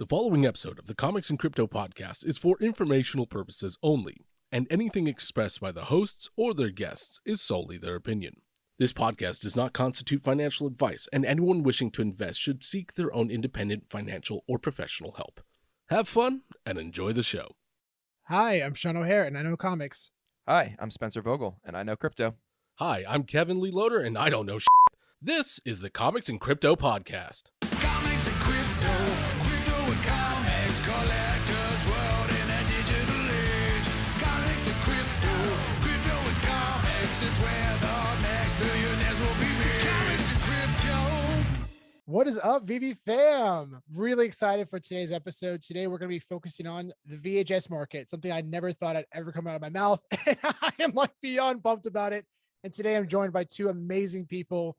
The following episode of the Comics and Crypto podcast is for informational purposes only, and anything expressed by the hosts or their guests is solely their opinion. This podcast does not constitute financial advice, and anyone wishing to invest should seek their own independent financial or professional help. Have fun and enjoy the show. Hi, I'm Sean O'Hare, and I know comics. Hi, I'm Spencer Vogel, and I know crypto. Hi, I'm Kevin Lee Loader, and I don't know shit. This is the Comics and Crypto podcast. Comics and crypto, crypto and comics, collectors world in a digital age. Comics and crypto, crypto and comics, it's where the next billionaires will be made. It's comics and crypto. What is up, VEVE fam? Really excited for today's episode. Today, we're going to be focusing on the VHS market, something I never thought I'd ever come out of my mouth. And I am like beyond pumped about it. And today I'm joined by two amazing people.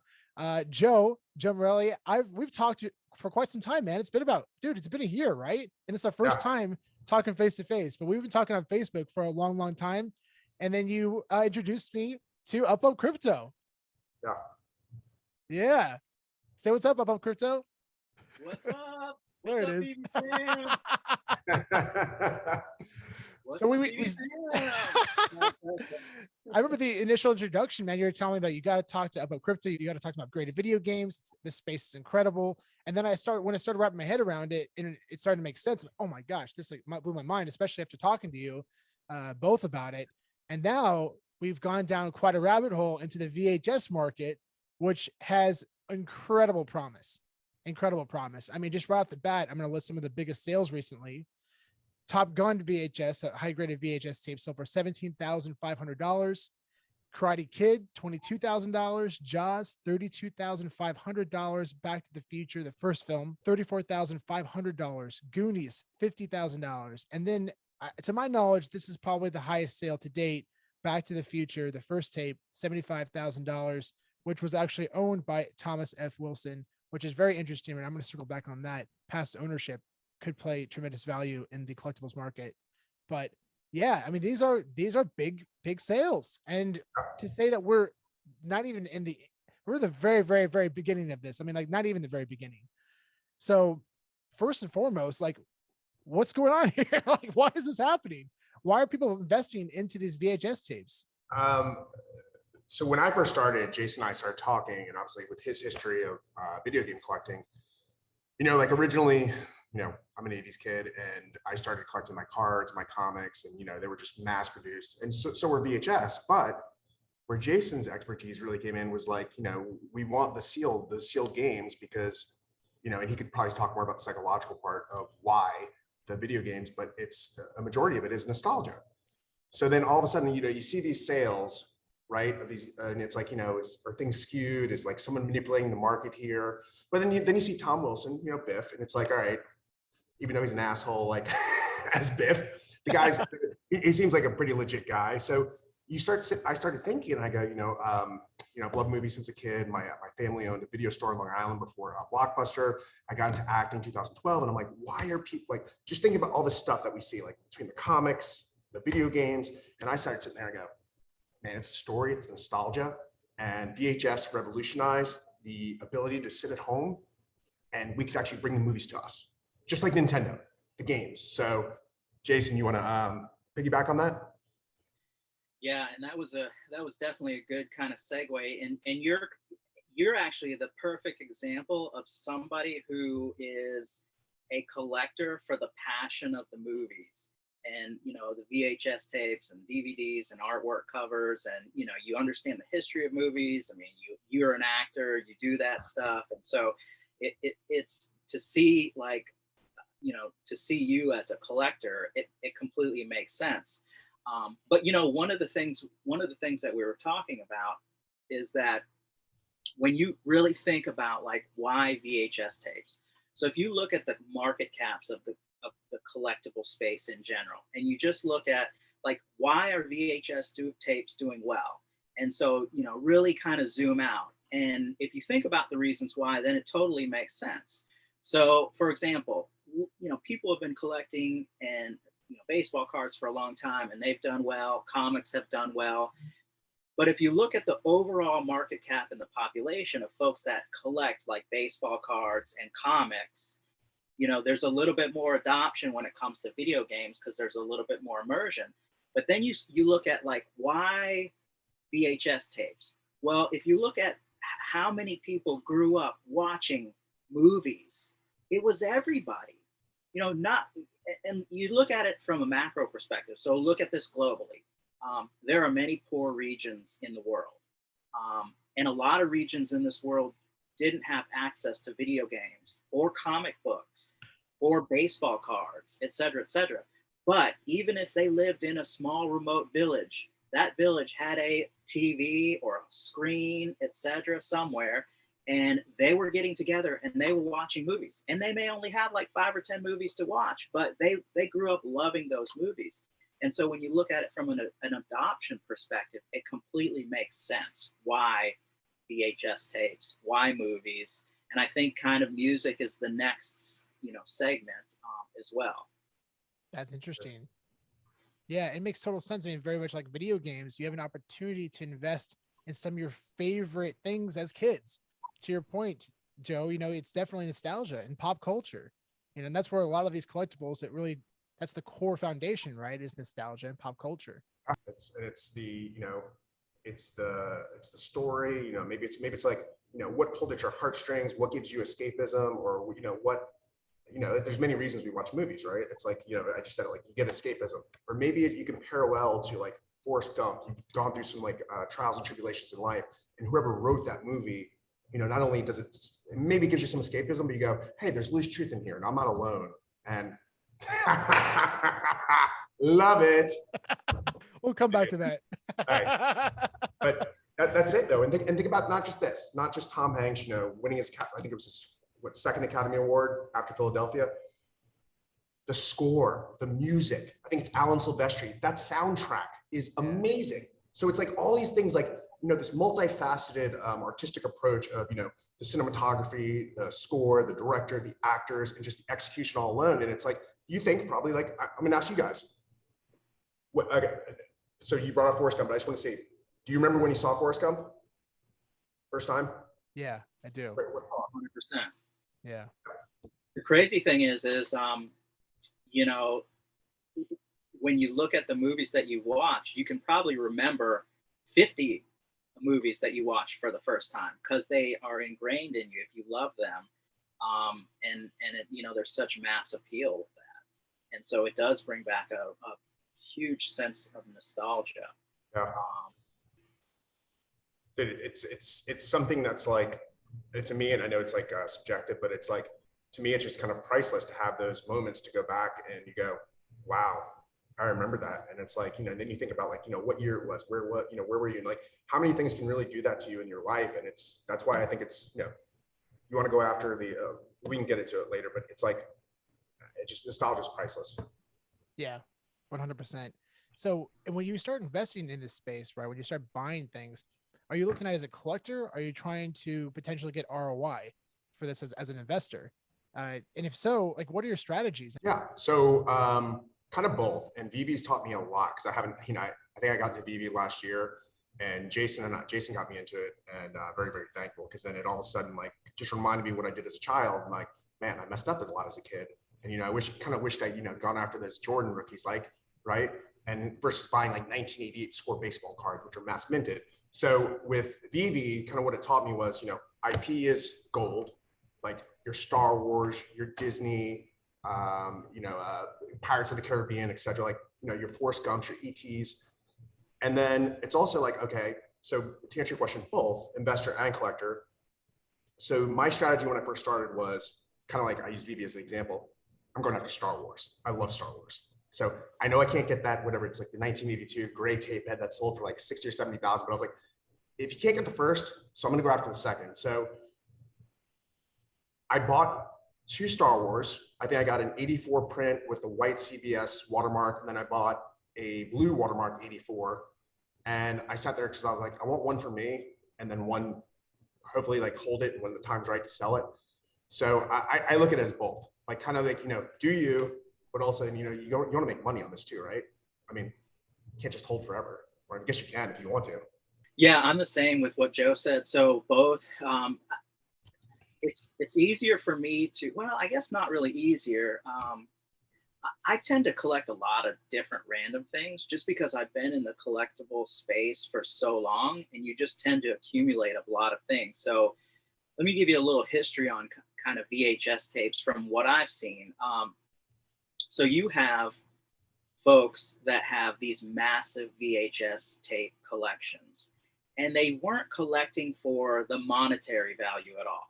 Joe Morelli. We've talked for quite some time, man. It's been a year, right? And it's our first time talking face to face, but we've been talking on Facebook for a long time. And then you introduced me to UpUpCrypto. Yeah. Say what's up, UpUpCrypto. What's up? There it What's is. What's So up, we BB I remember the initial introduction, man. You were telling me about you got to talk to UpUpCrypto. You got to talk about upgraded video games. This space is incredible. And then when I started wrapping my head around it, and it started to make sense. Oh my gosh, this blew my mind, especially after talking to you both about it. And now we've gone down quite a rabbit hole into the VHS market, which has incredible promise. I mean, just right off the bat, I'm going to list some of the biggest sales recently. Top Gun VHS, a high-graded VHS tape, sold for $17,500. Karate Kid, $22,000. Jaws, $32,500. Back to the Future, the first film, $34,500. Goonies, $50,000. And then, to my knowledge, this is probably the highest sale to date. Back to the Future, the first tape, $75,000, which was actually owned by Thomas F. Wilson, which is very interesting. And I'm going to circle back on that. Past ownership could play tremendous value in the collectibles market. But yeah, I mean, these are big sales. And to say that we're not even we're the very beginning of this. I mean, like not even the very beginning. So first and foremost, like what's going on here? Like, why is this happening? Why are people investing into these VHS tapes? So when I first started, Jason and I started talking, and obviously with his history of video game collecting, like originally, I'm an 80s kid, and I started collecting my cards, my comics, and, they were just mass produced. And so were VHS. But where Jason's expertise really came in was like, we want the sealed games because, and he could probably talk more about the psychological part of why the video games, but it's a majority of it is nostalgia. So then all of a sudden, you see these sales, right? Of these, and it's like, are things skewed? Is like someone manipulating the market here? But then you see Tom Wilson, Biff, and it's like, all right, even though he's an asshole, like as Biff, the guy's, he seems like a pretty legit guy. So I started thinking, and I go, I've loved movies since a kid. My family owned a video store in Long Island before Blockbuster. I got into acting in 2012, and I'm like, why are people like, just thinking about all this stuff that we see, like between the comics, the video games. And I started sitting there and I go, man, it's the story, it's the nostalgia. And VHS revolutionized the ability to sit at home and we could actually bring the movies to us, just like Nintendo, the games. So Jason, you want to piggyback on that? Yeah, and that was definitely a good kind of segue. And you're actually the perfect example of somebody who is a collector for the passion of the movies. And the VHS tapes and DVDs and artwork covers, and you understand the history of movies. I mean, you're an actor, you do that stuff, and so it's to see to see you as a collector, it completely makes sense. But one of the things that we were talking about is that when you really think about like why VHS tapes. So if you look at the market caps of the collectible space in general, and you just look at like why are VHS tapes doing well, and so really kind of zoom out, and if you think about the reasons why, then it totally makes sense. So for example, people have been collecting and baseball cards for a long time, and they've done well. Comics have done well. But if you look at the overall market cap in the population of folks that collect like baseball cards and comics, there's a little bit more adoption when it comes to video games because there's a little bit more immersion. But then you look at like, why VHS tapes? Well, if you look at how many people grew up watching movies, it was everybody, not, and you look at it from a macro perspective. So look at this globally. There are many poor regions in the world. And a lot of regions in this world didn't have access to video games or comic books or baseball cards, et cetera, et cetera. But even if they lived in a small remote village, that village had a TV or a screen, et cetera, somewhere, and they were getting together and they were watching movies. And they may only have like 5 or 10 movies to watch, but they grew up loving those movies. And so when you look at it from an adoption perspective, it completely makes sense why VHS tapes, why movies. And I think kind of music is the next, segment as well. That's interesting. Yeah, it makes total sense. I mean, very much like video games, you have an opportunity to invest in some of your favorite things as kids. To your point, Joe, it's definitely nostalgia and pop culture. And that's where a lot of these collectibles, that's the core foundation, right? Is nostalgia and pop culture. It's the story, maybe it's like, what pulled at your heartstrings, what gives you escapism, or, what, there's many reasons we watch movies, right? It's like, I just said it, like, you get escapism, or maybe you can parallel to like Forrest Gump. You've gone through some like trials and tribulations in life, and whoever wrote that movie, not only does it maybe gives you some escapism, but you go, hey, there's loose truth in here and I'm not alone. And love it. We'll come back to that. Right. But that's it though. And think about not just Tom Hanks, winning his, I think it was his second Academy Award after Philadelphia. The score, the music, I think it's Alan Silvestri. That soundtrack is amazing. So it's like all these things, like, this multifaceted artistic approach of, the cinematography, the score, the director, the actors, and just the execution all alone. And it's like, you think probably like, I'm gonna ask you guys, okay, so you brought up Forrest Gump, but I just want to say, do you remember when you saw Forrest Gump? First time? Yeah, I do. 100%. Yeah. The crazy thing is, when you look at the movies that you watch, you can probably remember 50 movies that you watched for the first time because they are ingrained in you if you love them. And there's such mass appeal with that. And so it does bring back a huge sense of nostalgia. Yeah. It's something that's like, to me, and I know it's like subjective, but it's like, to me, it's just kind of priceless to have those moments to go back and you go, wow, I remember that. And it's like, then you think about like, what year it was, where were you? And like, how many things can really do that to you in your life? And that's why I think it's, you want to go after we can get into it later, but it's like, nostalgia is priceless. Yeah, 100%. So, and when you start investing in this space, right, when you start buying things, are you looking at it as a collector? Are you trying to potentially get ROI for this as an investor? And if so, like, what are your strategies? Yeah. So, kind of both. And VEVE's taught me a lot because I haven't, I think I got into VEVE last year, and Jason got me into it, and very, very thankful, because then it all of a sudden like just reminded me what I did as a child. I'm like, man, I messed up a lot as a kid. And, I wished I'd, gone after those Jordan rookies, like, right. And versus buying like 1988 score baseball cards, which are mass minted. So with VEVE, kind of what it taught me was, IP is gold, like your Star Wars, your Disney, Pirates of the Caribbean, et cetera, like, your Forrest Gumps, your ETs. And then it's also like, okay, so to answer your question, both investor and collector. So my strategy when I first started was kind of like, I use VEVE as an example. I'm going after Star Wars. I love Star Wars. So I know I can't get that, whatever, it's like the 1982 gray tape head that sold for like 60 or 70,000, but I was like, if you can't get the first, so I'm going to go after the second. So I bought 2 Star Wars. I think I got an 84 print with the white CBS watermark. And then I bought a blue watermark 84. And I sat there because I was like, I want one for me, and then one, hopefully like hold it when the time's right to sell it. So I look at it as both, like kind of like, do you, but also, you want to make money on this too, right? I mean, you can't just hold forever, or I guess you can if you want to. Yeah, I'm the same with what Joe said. So both, it's easier for me to, well, I guess not really easier. I tend to collect a lot of different random things just because I've been in the collectible space for so long, and you just tend to accumulate a lot of things. So let me give you a little history on kind of VHS tapes from what I've seen. So you have folks that have these massive VHS tape collections, and they weren't collecting for the monetary value at all.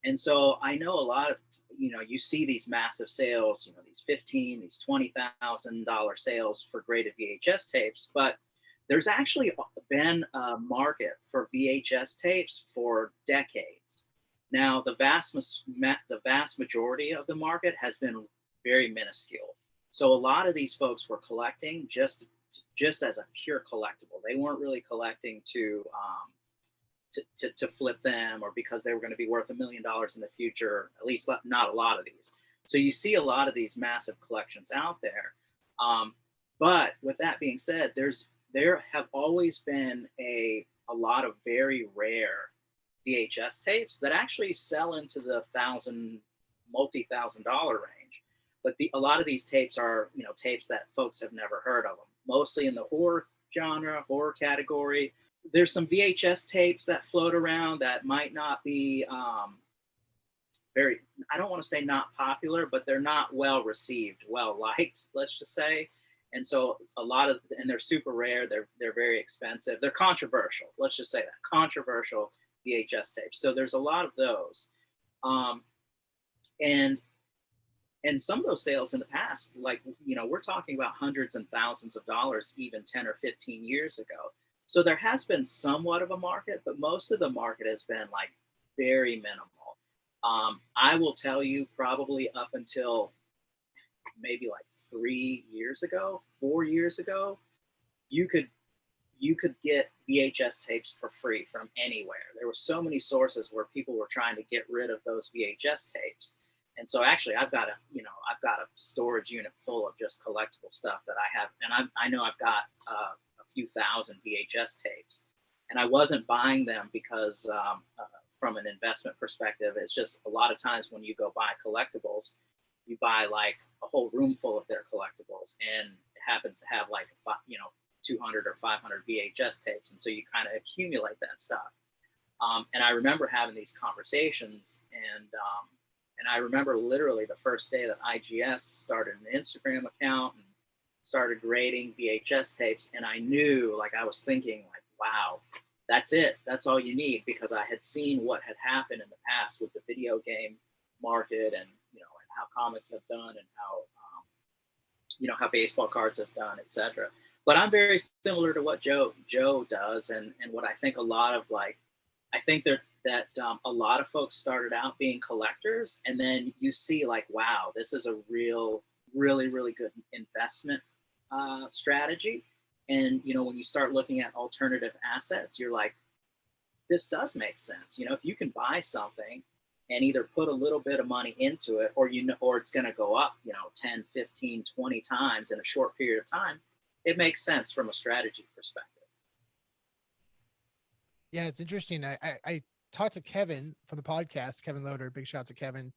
And so I know a lot of, you see these massive sales, these these $20,000 sales for graded VHS tapes, but there's actually been a market for VHS tapes for decades. Now, the vast majority of the market has been very minuscule. So a lot of these folks were collecting just as a pure collectible. They weren't really collecting to flip them, or because they were going to be worth $1 million in the future, at least not a lot of these. So you see a lot of these massive collections out there. But with that being said, there have always been a lot of very rare VHS tapes that actually sell into the multi-$1,000 range. But a lot of these tapes are, tapes that folks have never heard of them, mostly in the horror genre, horror category. There's some VHS tapes that float around that might not be very, I don't want to say not popular, but they're not well received, well liked, let's just say. And so and they're super rare. They're very expensive. They're controversial. Let's just say that, controversial VHS tapes. So there's a lot of those. And some of those sales in the past, like, we're talking about hundreds and thousands of dollars, even 10 or 15 years ago. So there has been somewhat of a market, but most of the market has been like very minimal. I will tell you, probably up until maybe like 3 years ago, 4 years ago, you could get VHS tapes for free from anywhere. There were so many sources where people were trying to get rid of those VHS tapes. And so actually I've got a storage unit full of just collectible stuff that I have. And I know I've got a few thousand VHS tapes, and I wasn't buying them because from an investment perspective, it's just a lot of times when you go buy collectibles, you buy like a whole room full of their collectibles, and it happens to have like 200 or 500 VHS tapes, and so you kind of accumulate that stuff. And I remember having these conversations, and I remember literally the first day that IGS started an Instagram account and started grading VHS tapes, and I knew, like, I was thinking like, wow, that's it. That's all you need, because I had seen what had happened in the past with the video game market, and and how comics have done, and how baseball cards have done, etc. But I'm very similar to what Joe does, and what I think a lot of that a lot of folks started out being collectors, and then you see like, wow, this is a really, really good investment strategy. And when you start looking at alternative assets, you're like, this does make sense. If you can buy something and either put a little bit of money into it, or it's going to go up 10, 15, 20 times in a short period of time, it makes sense from a strategy perspective. Yeah, it's interesting. I talked to Kevin from the podcast, Kevin Loader, big shout out to Kevin.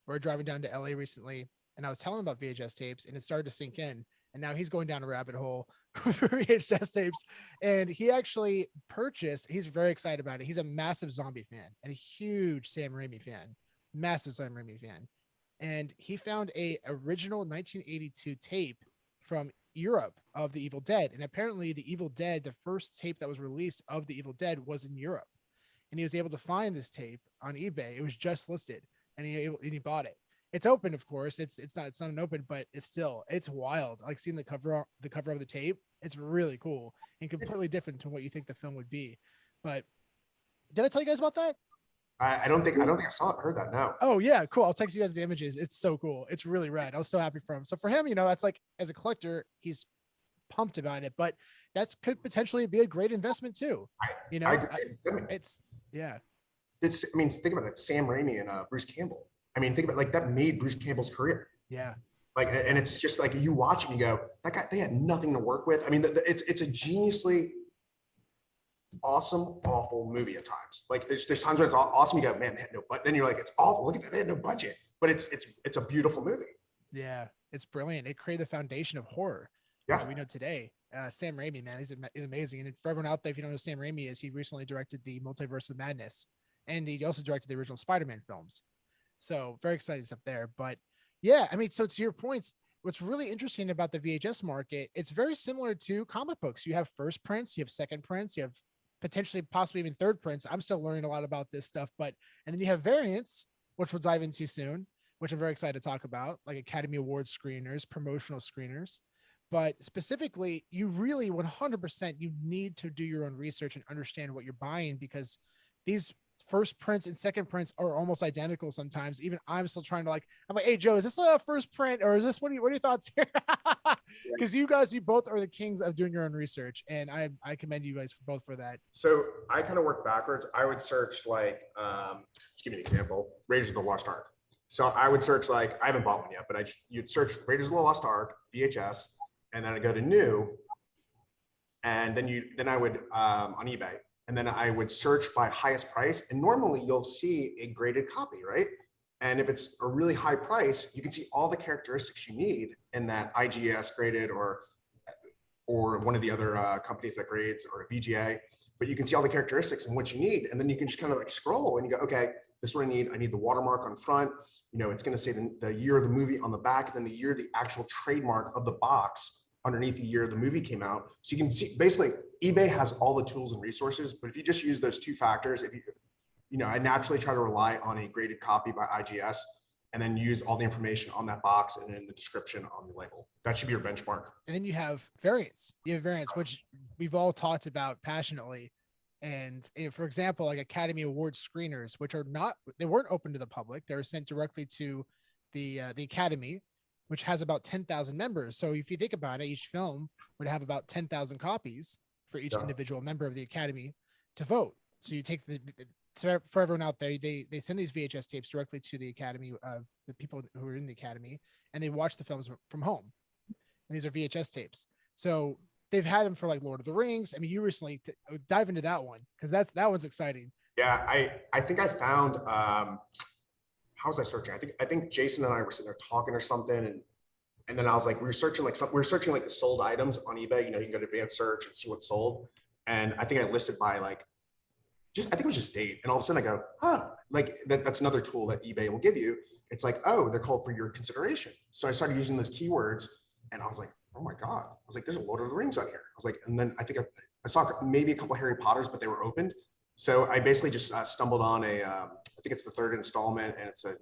We're driving down to LA recently, and I was telling him about VHS tapes, and it started to sink in. And now he's going down a rabbit hole for VHS tapes. And he actually he's very excited about it. He's a massive zombie fan and a huge Sam Raimi fan, massive Sam Raimi fan. And he found a original 1982 tape from Europe of The Evil Dead. And apparently The Evil Dead, the first tape that was released of The Evil Dead, was in Europe. And he was able to find this tape on eBay. It was just listed, and he bought it. It's open, of course. It's not an open, but it's wild. Like seeing the cover of the tape. It's really cool and completely different to what you think the film would be. But did I tell you guys about that? I don't think I heard that. No. Oh yeah, cool. I'll text you guys the images. It's so cool. It's really rad. I was so happy for him. So for him, that's like, as a collector, he's pumped about it. But that could potentially be a great investment too. Think about it. Sam Raimi and Bruce Campbell. Think about, like, that made Bruce Campbell's career. Yeah. Like, and it's just like, you watch and you go, that guy, they had nothing to work with. It's a geniusly awesome, awful movie at times. Like there's times when it's awesome. You go, man, they had no, but then you're like, it's awful. Look at that, they had no budget, but it's a beautiful movie. Yeah, it's brilliant. It created the foundation of horror Yeah. that we know today. Sam Raimi, man, he's amazing. And for everyone out there, if you don't know who Sam Raimi is, he recently directed the Multiverse of Madness, and he also directed the original Spider-Man films. So very exciting stuff there. But yeah, I mean, so to your points, what's really interesting about the VHS market, it's very similar to comic books. You have first prints, you have second prints, you have potentially possibly even third prints. I'm still learning a lot about this stuff, but and then you have variants, which we'll dive into soon, which I'm very excited to talk about, like Academy Award screeners, promotional screeners. But specifically, you really 100% you need to do your own research and understand what you're buying, because these first prints and second prints are almost identical sometimes. Even I'm still trying to I'm like, hey Joe, is this a first print or is this what are your thoughts here? Because you both are the kings of doing your own research, and I commend you guys both for that. So I kind of work backwards. I would search just give me an example, Raiders of the Lost Ark. So I would search I haven't bought one yet, but you'd search Raiders of the Lost Ark, VHS, and then I'd go to new, and then I would on eBay, and then I would search by highest price, and normally you'll see a graded copy, right? And if it's a really high price, you can see all the characteristics you need in that IGS graded or one of the other companies that grades, or VGA, but you can see all the characteristics and what you need, and then you can just kind of scroll and you go, okay, this is what I need. I need the watermark on front. It's going to say the year of the movie on the back, and then the year the actual trademark of the box underneath the year the movie came out. So you can see, basically, eBay has all the tools and resources, but if you just use those two factors, I naturally try to rely on a graded copy by IGS, and then use all the information on that box and in the description on the label. That should be your benchmark. And then you have variants. You have variants, which we've all talked about passionately. And for example, like Academy Award screeners, which they weren't open to the public. They were sent directly to the Academy, which has about 10,000 members. So if you think about it, each film would have about 10,000 copies for each individual member of the Academy to vote. So you take so for everyone out there, they send these VHS tapes directly to the Academy, the people who are in the Academy, and they watch the films from home. And these are VHS tapes. So they've had them for Lord of the Rings. I mean, you recently dive into that one, because that one's exciting. Yeah, I think I found how was I searching? I think Jason and I were sitting there talking or something, and then I was we were searching the sold items on eBay. You can go to advanced search and see what's sold, and I think I listed by I think it was just date, and all of a sudden I go, that's another tool that eBay will give you. It's they're called for your consideration. So I started using those keywords, and I was like, oh my God. I was like, there's a Lord of the Rings on here. I was and then I think I saw maybe a couple of Harry Potters, but they were opened. So I basically just stumbled on I think it's the third installment, and it's the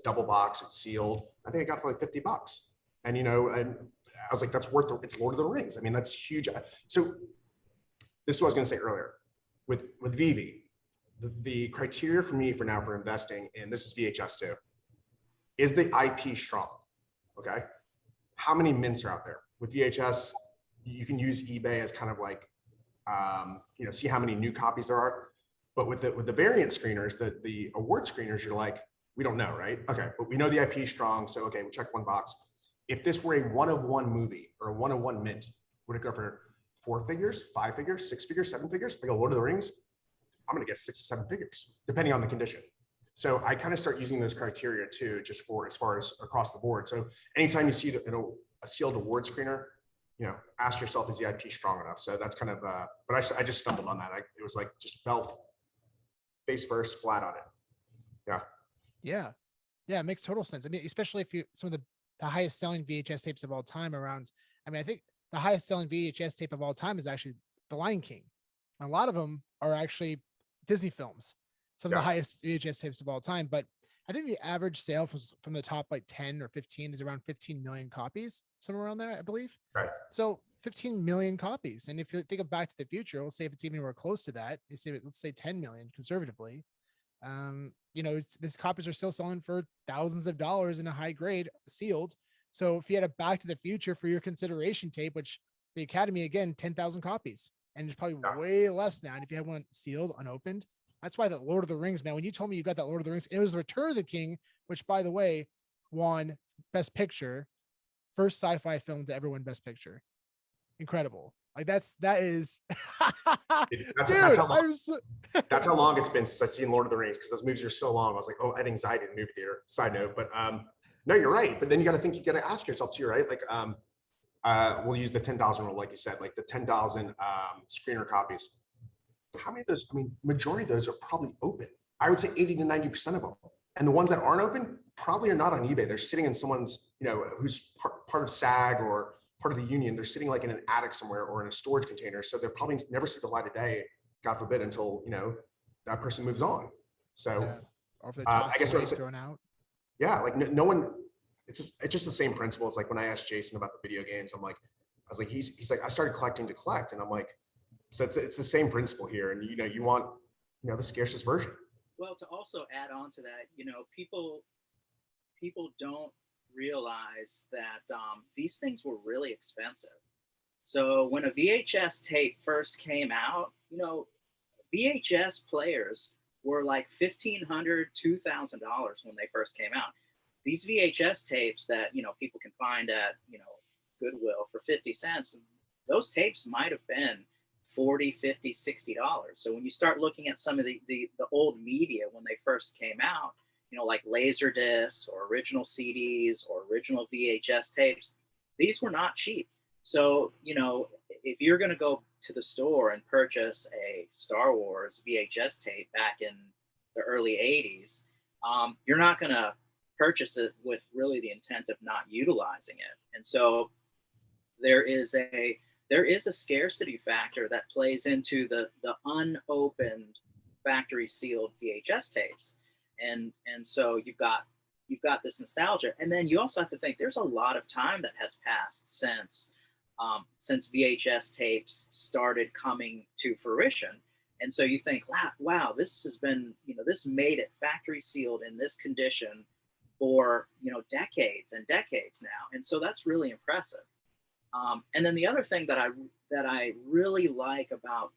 double box, it's sealed. I think I got it for $50. And, and I was like, that's worth it. It's Lord of the Rings. I mean, that's huge. So this is what I was going to say earlier with VEVE. The criteria for me for investing in, this is VHS too, is the IP strong? Okay. How many mints are out there? With VHS, you can use eBay as kind of see how many new copies there are. But with the variant screeners, the award screeners, you're we don't know, right? Okay, but we know the IP is strong, so okay, we check one box. If this were a one-of-one movie or a one-of-one mint, would it go for 4 figures, 5 figures, 6 figures, 7 figures? Like a Lord of the Rings, I'm gonna guess 6 to 7 figures, depending on the condition. So I kind of start using those criteria too, just for as far as across the board. So anytime you see a sealed award screener, ask yourself, is the IP strong enough? So that's kind of, but I just stumbled on that. It was just fell face first, flat on it. Yeah. It makes total sense. I mean, especially if some of the highest selling VHS tapes of all time I think the highest selling VHS tape of all time is actually The Lion King. A lot of them are actually Disney films, some of the highest VHS tapes of all time. But I think the average sale from the top 10 or 15 is around 15 million copies, somewhere around there, I believe. Right. So 15 million copies. And if you think of Back to the Future, we'll say if it's even more close to that, let's say 10 million conservatively. These copies are still selling for thousands of dollars in a high grade sealed. So if you had a Back to the Future for your consideration tape, which the Academy, again, 10,000 copies, and it's probably way less now. And if you had one sealed, unopened, that's why that Lord of the Rings, man, when you told me you got that Lord of the Rings, it was Return of the King, which, by the way, won Best Picture, first sci-fi film to ever win Best Picture. Incredible. Like that is, That's dude. how long, I'm so, that's how long it's been since I've seen Lord of the Rings, because those movies are so long. I was like, oh, I had anxiety in the movie theater. Side note, but no, you're right. But then you got to think, you got to ask yourself too, right? Like, we'll use the 10,000 rule, like you said, like the 10,000 screener copies. How many of those? I mean, majority of those are probably open. I would say 80 to 90% of them. And the ones that aren't open probably are not on eBay. They're sitting in someone's, who's part of SAG or part of the union. They're sitting like in an attic somewhere or in a storage container. So they'll probably never see the light of day, God forbid, until, that person moves on. So yeah. Or if they I toss guess away, thrown out. yeah, like no one, it's just the same principle. It's like when I asked Jason about the video games, I was like, he's like, I started collecting to collect. And I'm like, so it's the same principle here. And, you want, the scarcest version. Well, to also add on to that, people don't realize that these things were really expensive. So when a VHS tape first came out, VHS players were like $1,500, $2,000 when they first came out. These VHS tapes that people can find at Goodwill for 50 cents, those tapes might have been $40, $50, $60. So when you start looking at some of the old media when they first came out, like laser discs or original CDs or original VHS tapes, these were not cheap. So, if you're going to go to the store and purchase a Star Wars VHS tape back in the early 80s, you're not going to purchase it with really the intent of not utilizing it. And so there is a scarcity factor that plays into the unopened factory sealed VHS tapes. And so you've got this nostalgia. And then you also have to think there's a lot of time that has passed since VHS tapes started coming to fruition. And so you think, wow, this has been, this made it factory sealed in this condition for, decades and decades now. And so that's really impressive. And then the other thing that I really like about,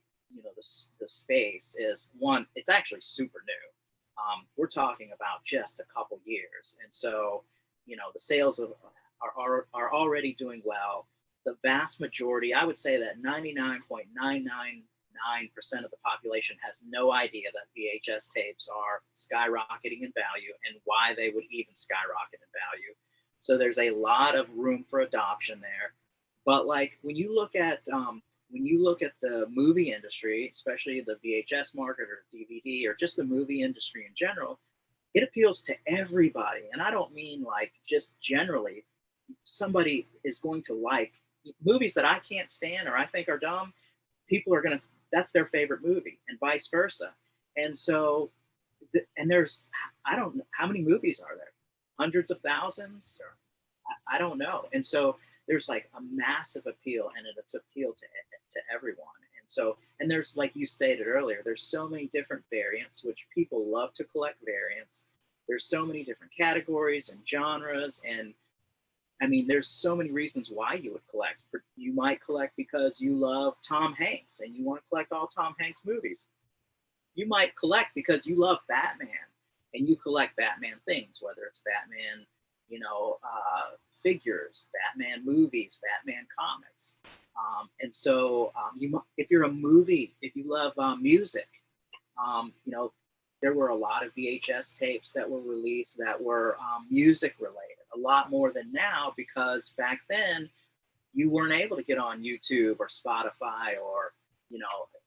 the space is, one, it's actually super new. We're talking about just a couple years. And so, the sales are already doing well. The vast majority, I would say that 99.999% of the population has no idea that VHS tapes are skyrocketing in value and why they would even skyrocket in value. So there's a lot of room for adoption there. But like when you look at the movie industry, especially the VHS market or DVD or just the movie industry in general, it appeals to everybody. And I don't mean like just generally. Somebody is going to like movies that I can't stand or I think are dumb. People are going to, that's their favorite movie, and vice versa. And so, and there's, I don't know, how many movies are there? Hundreds of thousands? Or I don't know. And so there's like a massive appeal, and it's appeal to everyone. And so, and there's, like you stated earlier, there's so many different variants, which people love to collect variants. There's so many different categories and genres. And I mean, there's so many reasons why you would collect. You might collect because you love Tom Hanks and you want to collect all Tom Hanks movies. You might collect because you love Batman and you collect Batman things, whether it's Batman, figures, Batman movies, Batman comics. And so if you're a movie, if you love music, there were a lot of VHS tapes that were released that were music related, a lot more than now, because back then you weren't able to get on YouTube or Spotify or,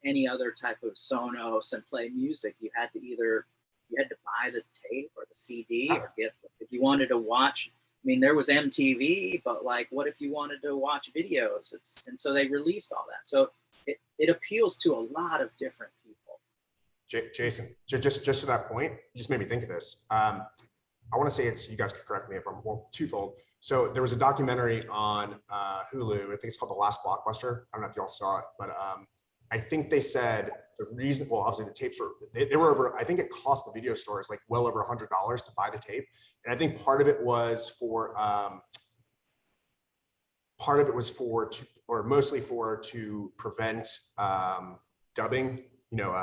any other type of Sonos and play music. You had to buy the tape or the CD or if you wanted to watch. I mean, there was MTV, but like, what if you wanted to watch videos? And so they released all that. So it appeals to a lot of different people. Jason, just to that point, you just made me think of this. I want to say you guys can correct me if I'm twofold. So there was a documentary on Hulu. I think it's called The Last Blockbuster. I don't know if y'all saw it, but I think they said the reason, well, obviously the tapes they were over, I think it cost the video stores like well over $100 to buy the tape. And I think part of it was to prevent dubbing,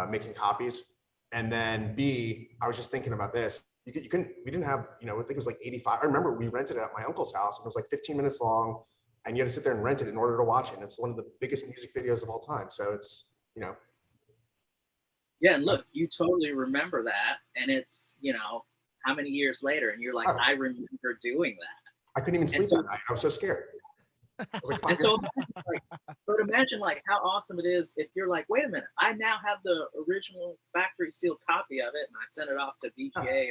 making copies. And then B, I was just thinking about this. We didn't have, I think it was like 85. I remember we rented it at my uncle's house and it was like 15 minutes long. and you had to sit there and rent it in order to watch it. And it's one of the biggest music videos of all time. So it's, you know. Yeah, and look, you totally remember that, and it's, you know, how many years later, and you're like, I remember doing that. I couldn't even sleep that night. I was so scared. I was like, and so, but imagine like how awesome it is if you're like, wait a minute, I now have the original factory sealed copy of it, and I sent it off to VGA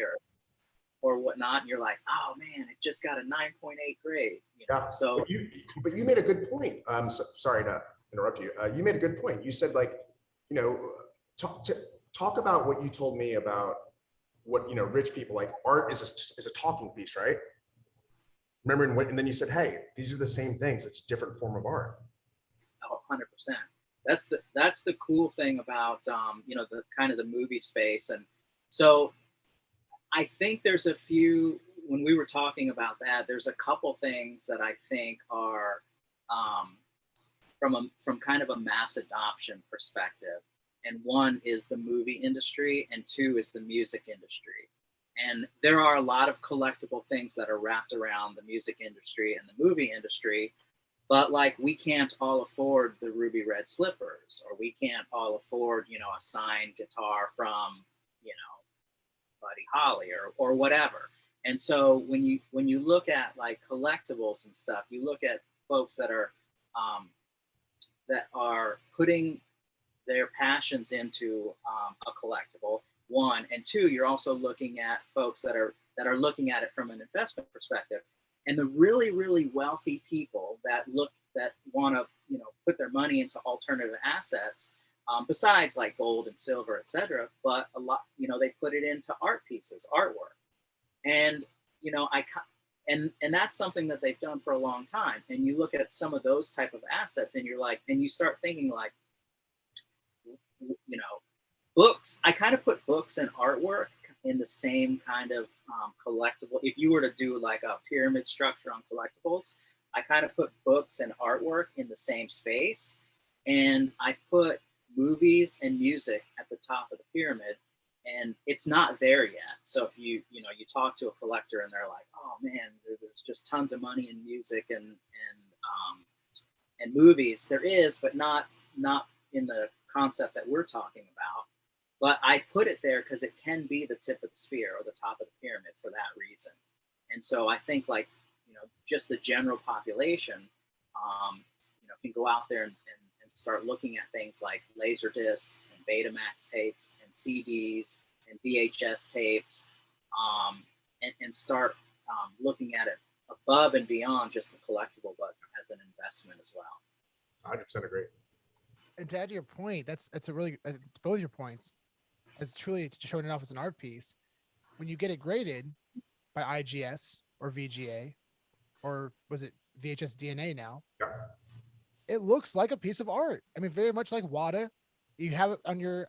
or whatnot, and you're like, oh man, it just got a 9.8 grade. You know? Yeah. So, but you made a good point. Sorry to interrupt you. You made a good point. You said, like, you know, talk about what you told me about what, you know, rich people, like, art is a talking piece, right? Remember, and then you said, hey, these are the same things. It's a different form of art. Oh, 100%. That's the cool thing about you know, the kind of the movie space. And so I think there's a few, when we were talking about that, there's a couple things that I think are from kind of a mass adoption perspective. And one is the movie industry, and two is the music industry. And there are a lot of collectible things that are wrapped around the music industry and the movie industry, but like we can't all afford the ruby red slippers, or we can't all afford, you know, a signed guitar from, you know, Buddy Holly or whatever. And so when you look at like collectibles and stuff, you look at folks that are putting their passions into a collectible, one, and two, you're also looking at folks that are looking at it from an investment perspective. And the really, really wealthy people that want to, you know, put their money into alternative assets, besides like gold and silver, et cetera, but a lot, you know, they put it into art pieces, artwork. And, you know, and that's something that they've done for a long time. And you look at some of those type of assets and you're like, and you start thinking like, you know, books, I kind of put books and artwork in the same kind of collectible. If you were to do like a pyramid structure on collectibles, I kind of put books and artwork in the same space. And I put movies and music at the top of the pyramid, and it's not there yet. So if you talk to a collector and they're like, oh man, there's just tons of money in music and movies. There is, but not in the concept that we're talking about. But I put it there because it can be the tip of the spear or the top of the pyramid for that reason. And so I think, like, you know, just the general population, you know, can go out there and start looking at things like laser discs and Betamax tapes and CDs and VHS tapes, and start looking at it above and beyond just a collectible, but as an investment as well. 100% agree. And to add to your point, it's both your points. As truly showing it off as an art piece, when you get it graded by IGS or VGA, or was it VHS DNA now? Yeah. It looks like a piece of art. I mean, very much like WADA. You have it on your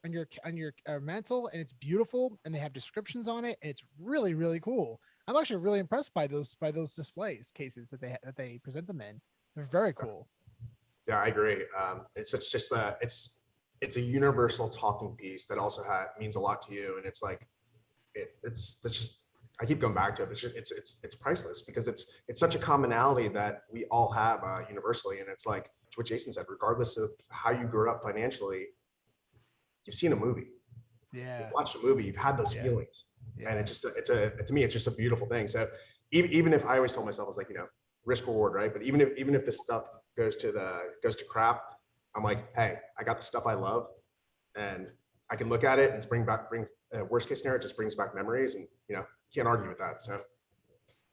mantle, and it's beautiful, and they have descriptions on it, and it's really, really cool. I'm actually really impressed by those displays cases that they present them in. They're very cool. Yeah, I agree. It's just it's a universal talking piece that also means a lot to you, and it's like it's just, I keep going back to it, but it's priceless because it's such a commonality that we all have universally, and it's like what Jason said, regardless of how you grew up financially, you've seen a movie. Yeah, you've watched a movie, you've had those feelings, and to me it's just a beautiful thing. So even if I always told myself, I was like, you know, risk reward, right? But even if this stuff goes to crap, I'm like, hey, I got the stuff I love, and I can look at it and bring worst case scenario, it just brings back memories, and you know, you can't argue with that. So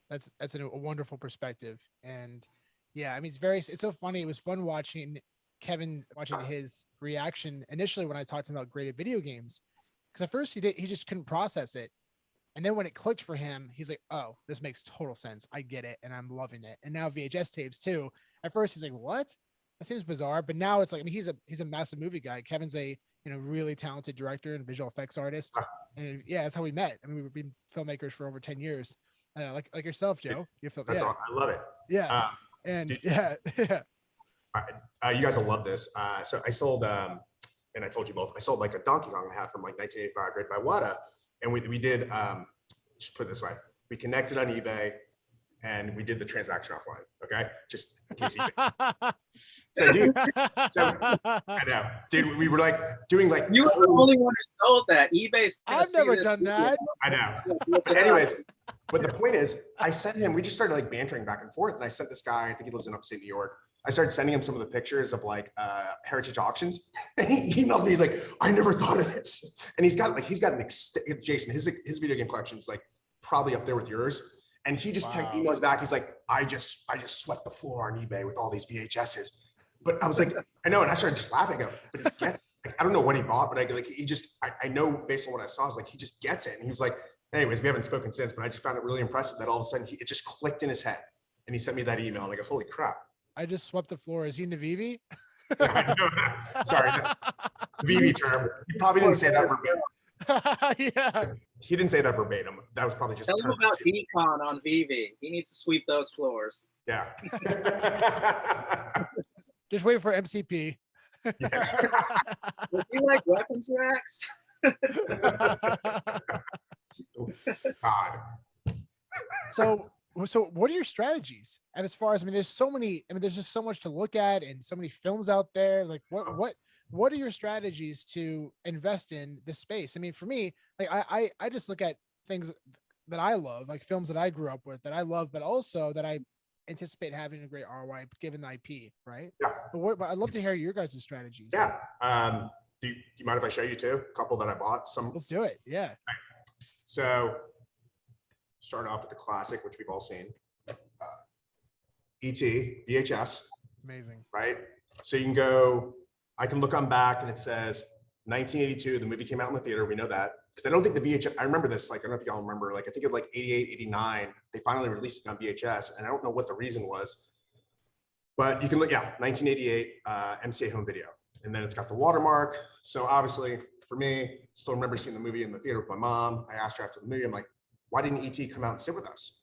that's a wonderful perspective. And yeah, I mean, it's so funny. It was fun watching Kevin his reaction initially when I talked to him about graded video games, because at first he just couldn't process it. And then when it clicked for him, he's like, oh, this makes total sense. I get it. And I'm loving it. And now VHS tapes too. At first he's like, what? That seems bizarre. But now it's like, I mean, he's a massive movie guy. Kevin's a, you know, really talented director and visual effects artist. And yeah, that's how we met. I mean, we've been filmmakers for over 10 years. Like yourself, Joe. You all, I love it. Yeah. Yeah. You guys will love this. So I sold, and I told you both, I sold like a Donkey Kong hat from like 1985, graded by WADA. And we did, just put it this way, we connected on eBay, and we did the transaction offline. Okay, just in case you so, dude, I know, dude. We were like doing like You were the only one who sold that. eBay's. I've never done that. I know. But anyways, but the point is, I sent him. We just started like bantering back and forth, and I sent this guy. I think he lives in upstate New York. I started sending him some of the pictures of like heritage auctions, and he emails me. He's like, "I never thought of this," and he's got an Jason. His video game collection is like probably up there with yours. And he just emails back. He's like, I just swept the floor on eBay with all these VHSs. But I was like, I know. And I started just laughing. I go, but he gets, like, I don't know what he bought, but I know based on what I saw, I was like, he just gets it. And he was like, anyways, we haven't spoken since, but I just found it really impressive that all of a sudden it just clicked in his head. And he sent me that email. And I go, holy crap. I just swept the floor. Is he VEVE? Sorry. VEVE term. He probably didn't say that verbatim. Yeah. He didn't say that verbatim. That was probably just Tell him about Decon on VEVE. He needs to sweep those floors. Yeah. Just wait for MCP. Would you like weapons racks? God. So what are your strategies? And as far as, I mean, there's so many, I mean, there's just so much to look at and so many films out there. Like what are your strategies to invest in this space? I mean, for me, like I just look at things that I love, like films that I grew up with that I love, but also that I anticipate having a great ROI given the IP, right? Yeah. But I'd love to hear your guys' strategies. Yeah. Do you mind if I show you two? A couple that I bought. Let's do it. Yeah. Right. So start off with the classic, which we've all seen. E.T. VHS. Amazing. Right? So you can go, I can look on back and it says 1982, the movie came out in the theater. We know that. Because I don't think the VHS, I remember this, like, I don't know if y'all remember, like, I think it was like 88, 89, they finally released it on VHS. And I don't know what the reason was. But you can look, yeah, 1988 MCA home video. And then it's got the watermark. So obviously, for me, still remember seeing the movie in the theater with my mom. I asked her after the movie, I'm like, why didn't E.T. come out and sit with us?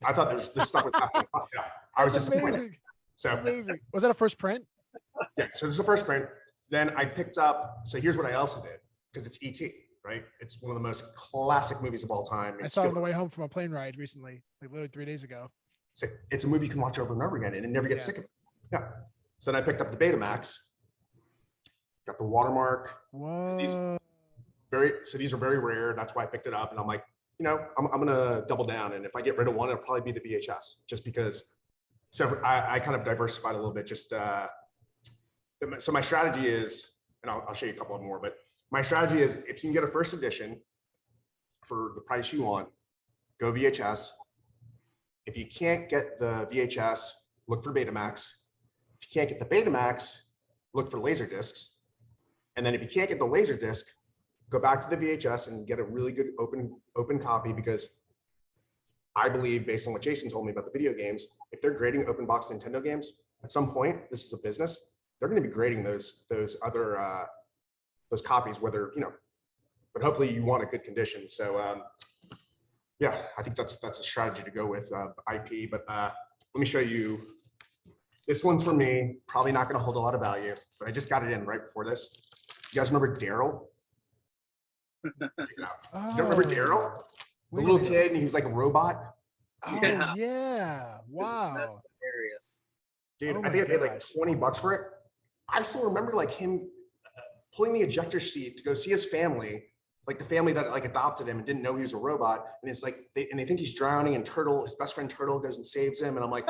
I thought this stuff was happening. Yeah, I was disappointed. Amazing. So Amazing. Was that a first print? Yeah, so this is the first print. Then I picked up, so here's what I also did, because it's E.T., right? It's one of the most classic movies of all time. I saw it on the way home from a plane ride recently, like literally 3 days ago. So it's a movie you can watch over and over again and never get sick of it. Yeah. So then I picked up the Betamax, got the watermark. Whoa. These are very rare. That's why I picked it up. And I'm like, you know, I'm gonna double down. And if I get rid of one, it'll probably be the VHS, just because. So I kind of diversified a little bit. Just so my strategy is, and I'll show you a couple more, but my strategy is if you can get a first edition for the price you want, go VHS. If you can't get the VHS, look for Betamax. If you can't get the Betamax, look for Laserdiscs. And then if you can't get the Laserdisc, go back to the VHS and get a really good open copy, because I believe, based on what Jason told me about the video games, if they're grading open box Nintendo games, at some point, this is a business, they're going to be grading those other those copies, whether, you know, but hopefully you want a good condition. So yeah, I think that's a strategy to go with IP. But let me show you. This one's for me, probably not going to hold a lot of value, but I just got it in right before this. You guys remember Daryl? You don't remember Daryl? The little kid, and he was like a robot. Oh yeah. Wow. That's hilarious. Dude, Oh I think I my paid like gosh. $20 for it. I still remember like him pulling the ejector seat to go see his family, like the family that like adopted him and didn't know he was a robot. And it's like, they think he's drowning, and his best friend Turtle goes and saves him. And I'm like,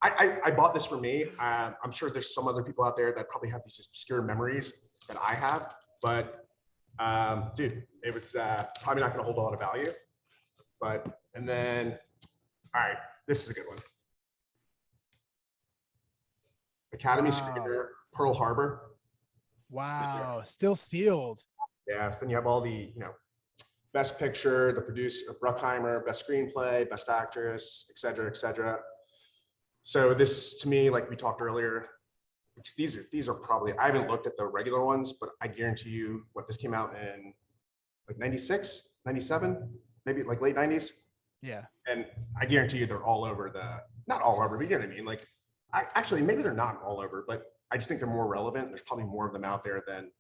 I bought this for me. I'm sure there's some other people out there that probably have these obscure memories that I have, but dude, it was probably not going to hold a lot of value. But, and then, all right, this is a good one. Academy Screener, Pearl Harbor. Wow. Still sealed. Yeah, so then you have all the, you know, best picture, the producer, Bruckheimer, best screenplay, best actress, et cetera, et cetera. So this, to me, like we talked earlier, because these are probably, I haven't looked at the regular ones, but I guarantee you what this came out in like 96, 97, maybe like late 90s. Yeah. And I guarantee you they're all over not all over, but you know what I mean? Like, actually, maybe they're not all over, but I just think they're more relevant. There's probably more of them out there than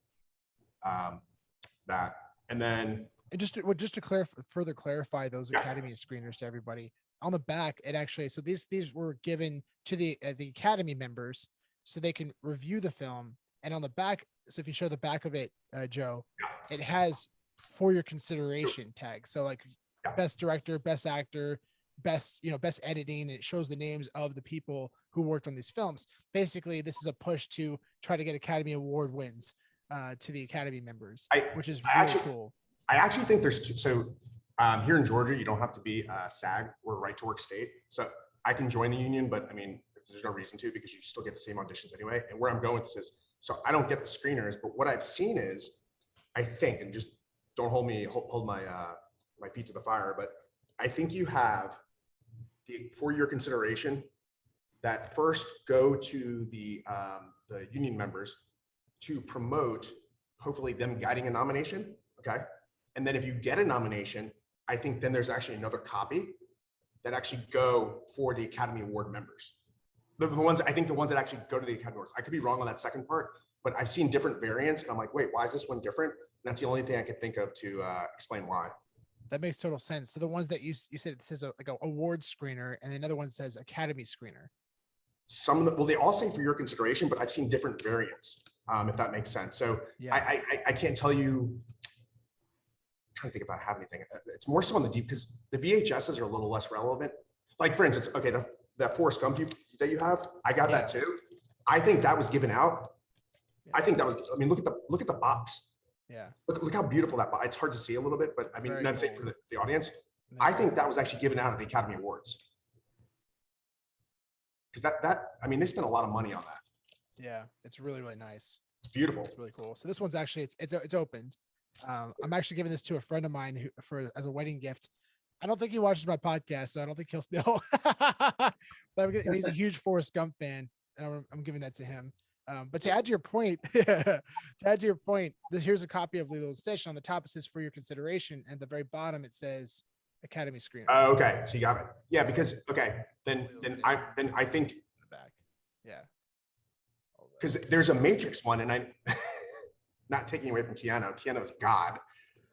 that. And then, And just to further clarify those Academy screeners to everybody, on the back, it actually, so these were given to the Academy members so they can review the film. And on the back, so if you show the back of it, Joe, it has for your consideration tag. So like best director, best actor, best editing, and it shows the names of the people who worked on these films. Basically, this is a push to try to get Academy Award wins to the Academy members, which is really cool. I actually think there's here in Georgia, you don't have to be SAG or right to work state. So I can join the union, but I mean, there's no reason to, because you still get the same auditions anyway. And where I'm going with this is, so I don't get the screeners, but what I've seen is, I think, and just don't hold my my feet to the fire, but I think you have for your consideration that first go to the union members to promote, hopefully them guiding a nomination. Okay. And then if you get a nomination, I think then there's actually another copy that actually go for the Academy Award members. The ones that actually go to the Academy Awards. I could be wrong on that second part, but I've seen different variants and I'm like, wait, why is this one different? And that's the only thing I could think of to explain why. That makes total sense. So the ones that you said, it says like an award screener, and another one says Academy screener. Some of them, well, they all say for your consideration, but I've seen different variants, if that makes sense. So yeah. I can't tell you. I'm trying to think if I have anything. It's more so on the deep, because the VHSs are a little less relevant. Like for instance, okay, that Forrest Gump that you have, I got that too. I think that was given out. Yeah. I think that was. I mean, look at the box. Yeah. Look how beautiful that box. It's hard to see a little bit, but I mean, I'm saying for the audience, I think that was actually given out at the Academy Awards. Because I mean, they spent a lot of money on that. Yeah, it's really, really nice. It's beautiful. It's really cool. So this one's actually it's opened. I'm actually giving this to a friend of mine as a wedding gift. I don't think he watches my podcast, so I don't think he'll know. But he's a huge Forrest Gump fan, and I'm giving that to him. But to add to your point, here's a copy of Lilo and Stitch. On the top it says for your consideration, and at the very bottom it says Academy screener. Oh, okay, so you got it. Yeah, because then I think the back. Yeah. Because there's a Matrix one, and I not taking away from Keanu. Keanu's God.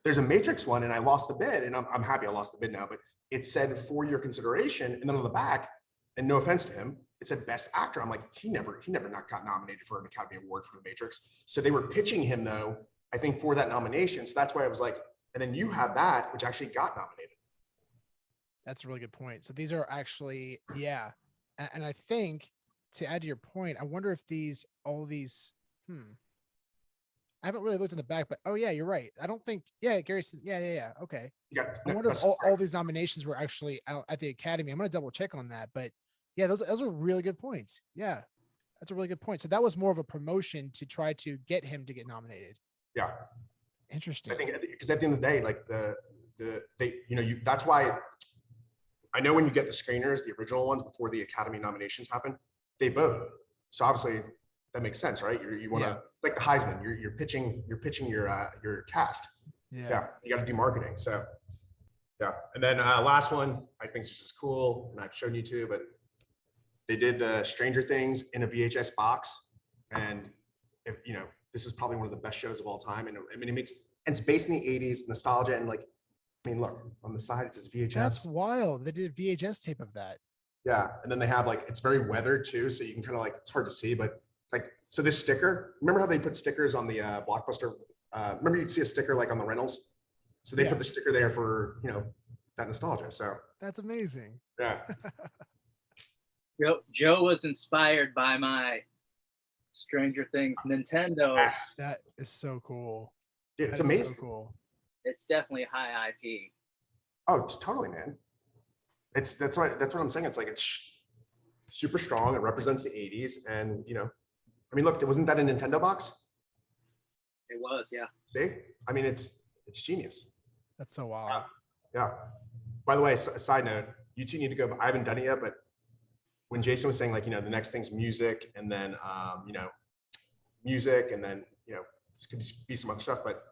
There's a Matrix one, and I lost the bid, and I'm happy I lost the bid now. But it said for your consideration, and then on the back, and no offense to him, it said best actor. I'm like, he never not got nominated for an Academy Award for the Matrix. So they were pitching him though, I think, for that nomination. So that's why I was like, and then you have that, which actually got nominated. That's a really good point. So these are actually, yeah. And I think, to add to your point, I wonder if all these, I haven't really looked in the back, but oh yeah, you're right. I don't think, Gary said, yeah. Okay. Yeah, I wonder if all these nominations were actually out at the Academy. I'm going to double check on that, but yeah, those are really good points. Yeah, that's a really good point. So that was more of a promotion to try to get him to get nominated. Yeah. Interesting. I think because at the end of the day, like that's why I know when you get the screeners, the original ones before the Academy nominations happen, they vote. So obviously that makes sense, right? You want to like the Heisman. You're pitching your cast. Yeah. You got to do marketing. So yeah. And then last one, I think this is cool, and I've shown you too, but they did Stranger Things in a VHS box, and this is probably one of the best shows of all time. And I mean, it's based in the 80s, nostalgia, and like, I mean, look on the side it says VHS. That's wild. They did a VHS tape of that. Yeah, and then they have it's very weathered too, so you can kind of it's hard to see, but so this sticker. Remember how they put stickers on the Blockbuster? Remember you'd see a sticker on the rentals. So they put the sticker there for that nostalgia. So that's amazing. Yeah. Joe was inspired by my Stranger Things Nintendo. Yes. That is so cool. Dude, it's amazing. So cool. It's definitely high IP. Oh, totally, man. That's what I'm saying. It's super strong. It represents the 80s, and I mean, look, wasn't that a Nintendo box? It was, yeah. See, I mean, it's genius. That's so wild. Yeah. By the way, side note, you two need to go. I haven't done it yet, but when Jason was saying the next thing's music, and then music, and then there could be some other stuff, but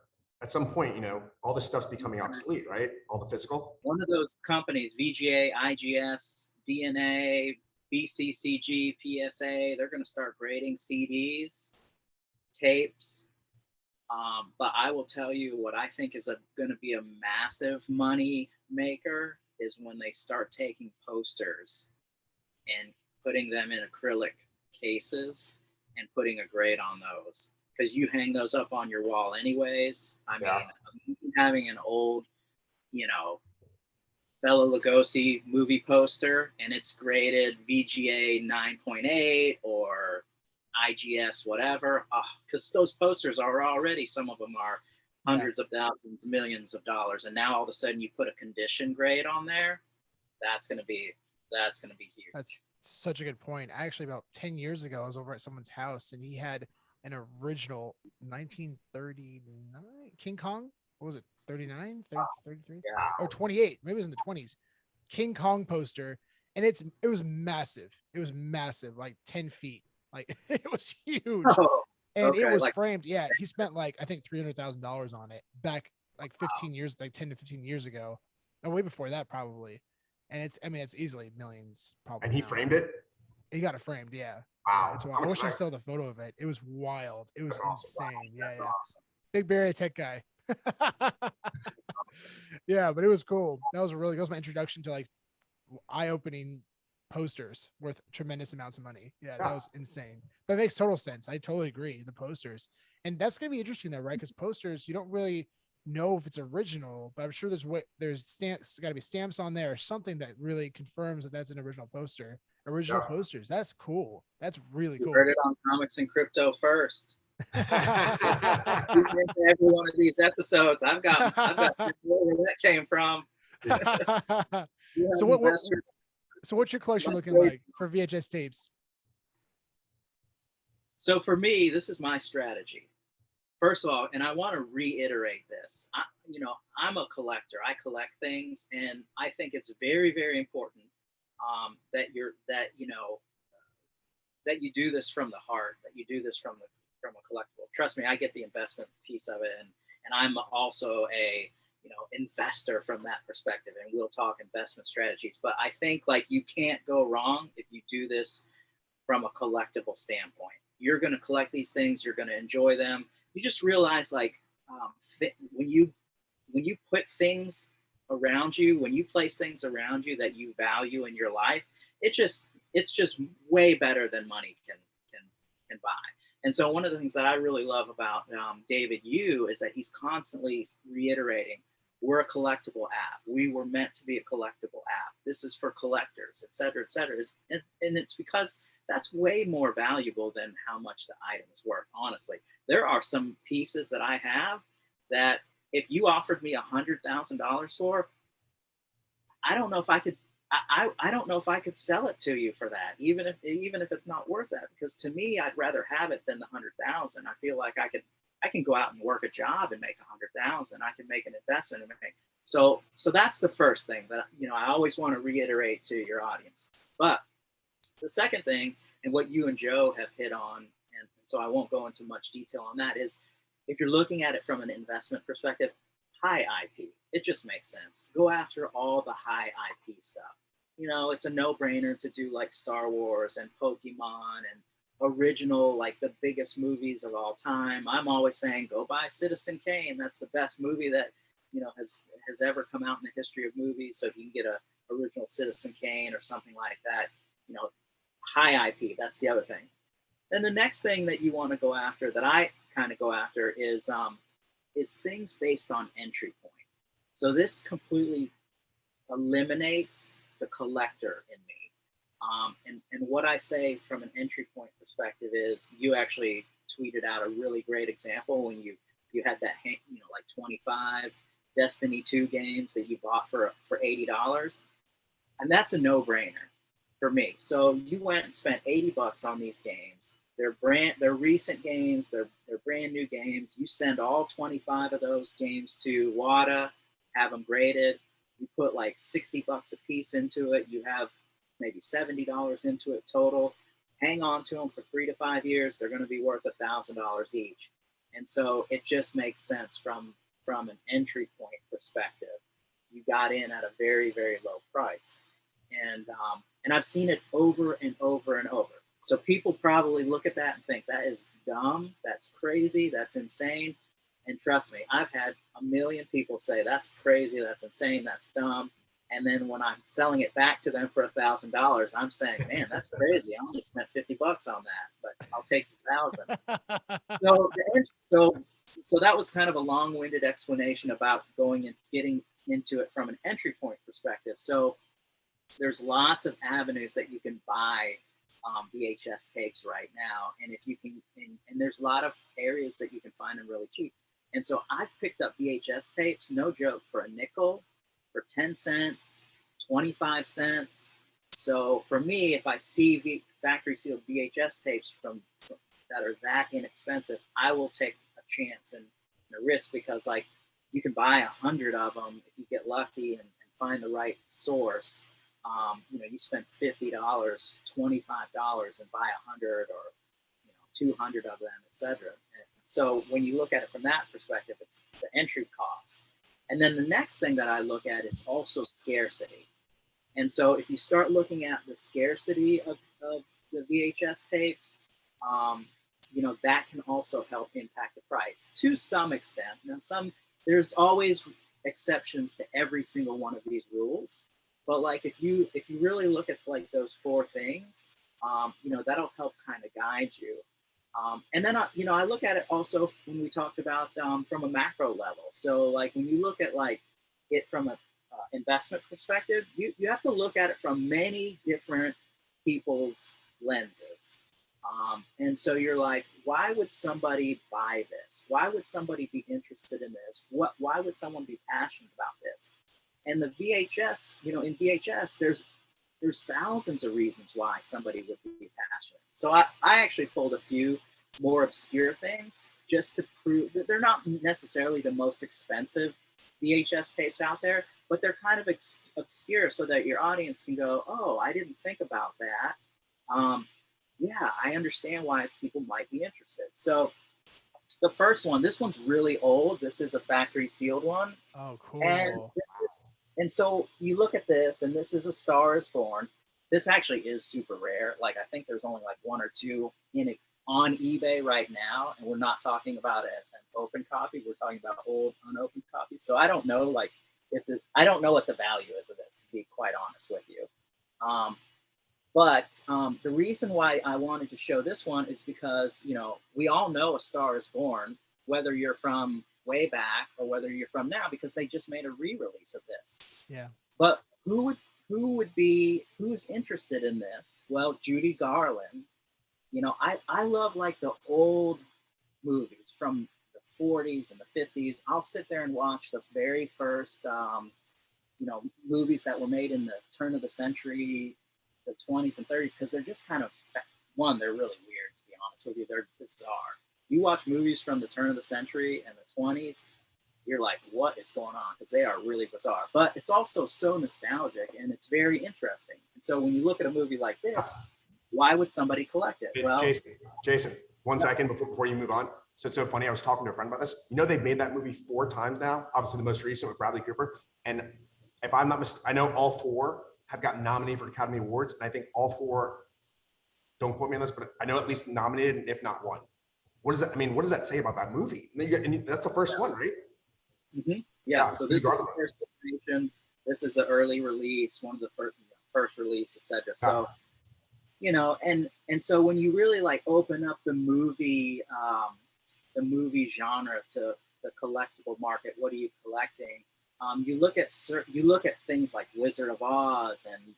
at some point, all this stuff's becoming obsolete, right? All the physical. One of those companies, VGA, IGS, DNA, BCCG, PSA, they're going to start grading CDs, tapes. But I will tell you what I think is going to be a massive money maker is when they start taking posters and putting them in acrylic cases and putting a grade on those, because you hang those up on your wall anyways. I mean, having an old, you know, Bela Lugosi movie poster and it's graded VGA 9.8 or IGS whatever, because those posters are already, some of them are hundreds of thousands, millions of dollars, and now all of a sudden you put a condition grade on there, that's gonna be huge. That's such a good point. Actually, about 10 years ago, I was over at someone's house and he had an original 1939 King Kong. What was it? 39, 30, 33, or 28? Maybe it was in the 20s. King Kong poster, and it was massive. It was massive, like 10 feet. Like it was huge. And it was framed. Yeah, he spent like I think $300,000 on it back like 15 years, like 10 to 15 years ago, or way before that probably. And it's easily millions probably. And he framed it. He got it framed. Yeah. Wow. Yeah, it's wild. I wish I saw the photo of it. It was wild. It was insane. Wow. Yeah, That's yeah. awesome. Big Barry Tech guy. Yeah, but it was cool. That was my introduction to like eye-opening posters worth tremendous amounts of money. Yeah, that was insane. But it makes total sense. I totally agree. The posters, and that's gonna be interesting though, right? Because posters, you don't really know if it's original, but I'm sure there's stamps, got to be stamps on there or something that really confirms that that's an original poster. Original posters. That's cool. That's really cool. You heard it on Comics and Crypto first. Into every one of these episodes, I've got where that came from. So what's your collection looking like for VHS tapes? So for me, this is my strategy. First of all, and I want to reiterate this, I'm a collector. I collect things, and I think it's very, very important that you do this from the heart, that you do this from a collectible. Trust me, I get the investment piece of it, and I'm also a investor from that perspective, and we'll talk investment strategies. But I think like you can't go wrong if you do this from a collectible standpoint. You're going to collect these things, you're going to enjoy them. You just realize like when you put things around you, when you place things around you that you value in your life, it's just way better than money can buy. And so one of the things that I really love about David Yu is that he's constantly reiterating, we're a collectible app. We were meant to be a collectible app. This is for collectors, et cetera, et cetera. And it's because that's way more valuable than how much the item is worth, honestly. There are some pieces that I have that if you offered me $100,000 for, I don't know if I could. I don't know if I could sell it to you for that, even if it's not worth that. Because to me, I'd rather have it than the 100,000. I feel like I can go out and work a job and make 100,000. I can make an investment and make. So that's the first thing that I always want to reiterate to your audience. But the second thing, and what you and Joe have hit on, and so I won't go into much detail on that, is if you're looking at it from an investment perspective, high IP. It just makes sense. Go after all the high IP stuff. It's a no-brainer to do like Star Wars and Pokemon and original, like the biggest movies of all time. I'm always saying, go buy Citizen Kane. That's the best movie that has ever come out in the history of movies. So if you can get a original Citizen Kane or something like that, high IP. That's the other thing. Then the next thing that you want to go after, that I kind of go after, is things based on entry point. So this completely eliminates the collector in me. And what I say from an entry point perspective is, you actually tweeted out a really great example when you had that like 25 Destiny 2 games that you bought for $80, and that's a no-brainer for me. So you went and spent $80 on these games. They're recent games. They're brand new games. You send all 25 of those games to WADA, have them graded. You put like $60 a piece into it. You have maybe $70 into it total. Hang on to them for 3 to 5 years. They're going to be worth $1,000 each. And so it just makes sense from an entry point perspective. You got in at a very, very low price. And I've seen it over and over and over. So people probably look at that and think that is dumb, that's crazy, that's insane. And trust me, I've had a million people say that's crazy, that's insane, that's dumb. And then when I'm selling it back to them for $1,000, I'm saying, man, that's crazy. I only spent $50 on that, but I'll take the 1,000. So that was kind of a long-winded explanation about going and getting into it from an entry point perspective. So there's lots of avenues that you can buy VHS tapes right now, and if you can, and there's a lot of areas that you can find them really cheap. And so I've picked up VHS tapes, no joke, for a nickel, for 10 cents, 25 cents. So for me, if I see factory sealed VHS tapes that are that inexpensive, I will take a chance and a risk, because like you can buy 100 of them if you get lucky and find the right source. You spend $50, $25 and buy 100 or 200 of them, etc. So when you look at it from that perspective, it's the entry cost. And then the next thing that I look at is also scarcity. And so if you start looking at the scarcity of the VHS tapes, that can also help impact the price to some extent. Now, there's always exceptions to every single one of these rules. But like if you really look at like those 4 things, that'll help kind of guide you. And then I look at it also when we talked about from a macro level. So like when you look at like it from a investment perspective, you have to look at it from many different people's lenses. And so you're like, why would somebody buy this? Why would somebody be interested in this? Why would someone be passionate about this? And the VHS, in VHS, there's thousands of reasons why somebody would be passionate. So I actually pulled a few more obscure things just to prove that they're not necessarily the most expensive VHS tapes out there, but they're kind of obscure so that your audience can go, oh, I didn't think about that. Yeah, I understand why people might be interested. So the first one, this one's really old. This is a factory sealed one. Oh, cool. And so you look at this, and this is A Star Is Born. This actually is super rare. Like, I think there's only like 1 or 2 in it on eBay right now. And we're not talking about an open copy. We're talking about old unopened copies. So I don't know, like, I don't know what the value is of this, to be quite honest with you. But the reason why I wanted to show this one is because, we all know A Star Is Born, whether you're from way back or whether you're from now, because they just made a re-release of this. Yeah. But who's interested in this? Well, Judy Garland. I love like the old movies from the 40s and the 50s. I'll sit there and watch the very first, movies that were made in the turn of the century, the 20s and 30s, because they're just kind of, they're really weird, to be honest with you. They're bizarre. You watch movies from the turn of the century and the 20s, you're like, what is going on? Because they are really bizarre. But it's also so nostalgic and it's very interesting. And so when you look at a movie like this, why would somebody collect it? Well, Jason, 1 second before you move on. So it's so funny. I was talking to a friend about this. They've made that movie 4 times now. Obviously, the most recent with Bradley Cooper. And if I'm not mistaken, I know all 4 have gotten nominated for Academy Awards. And I think all 4, don't quote me on this, but I know at least nominated, if not won. What does that? I mean, what does that say about that movie? And that's the first one, right? Mm-hmm. Yeah. So this is the first iteration. This is an early release, one of the first release, etc. So, and so when you really like open up the movie genre to the collectible market, what are you collecting? You look at things like Wizard of Oz, and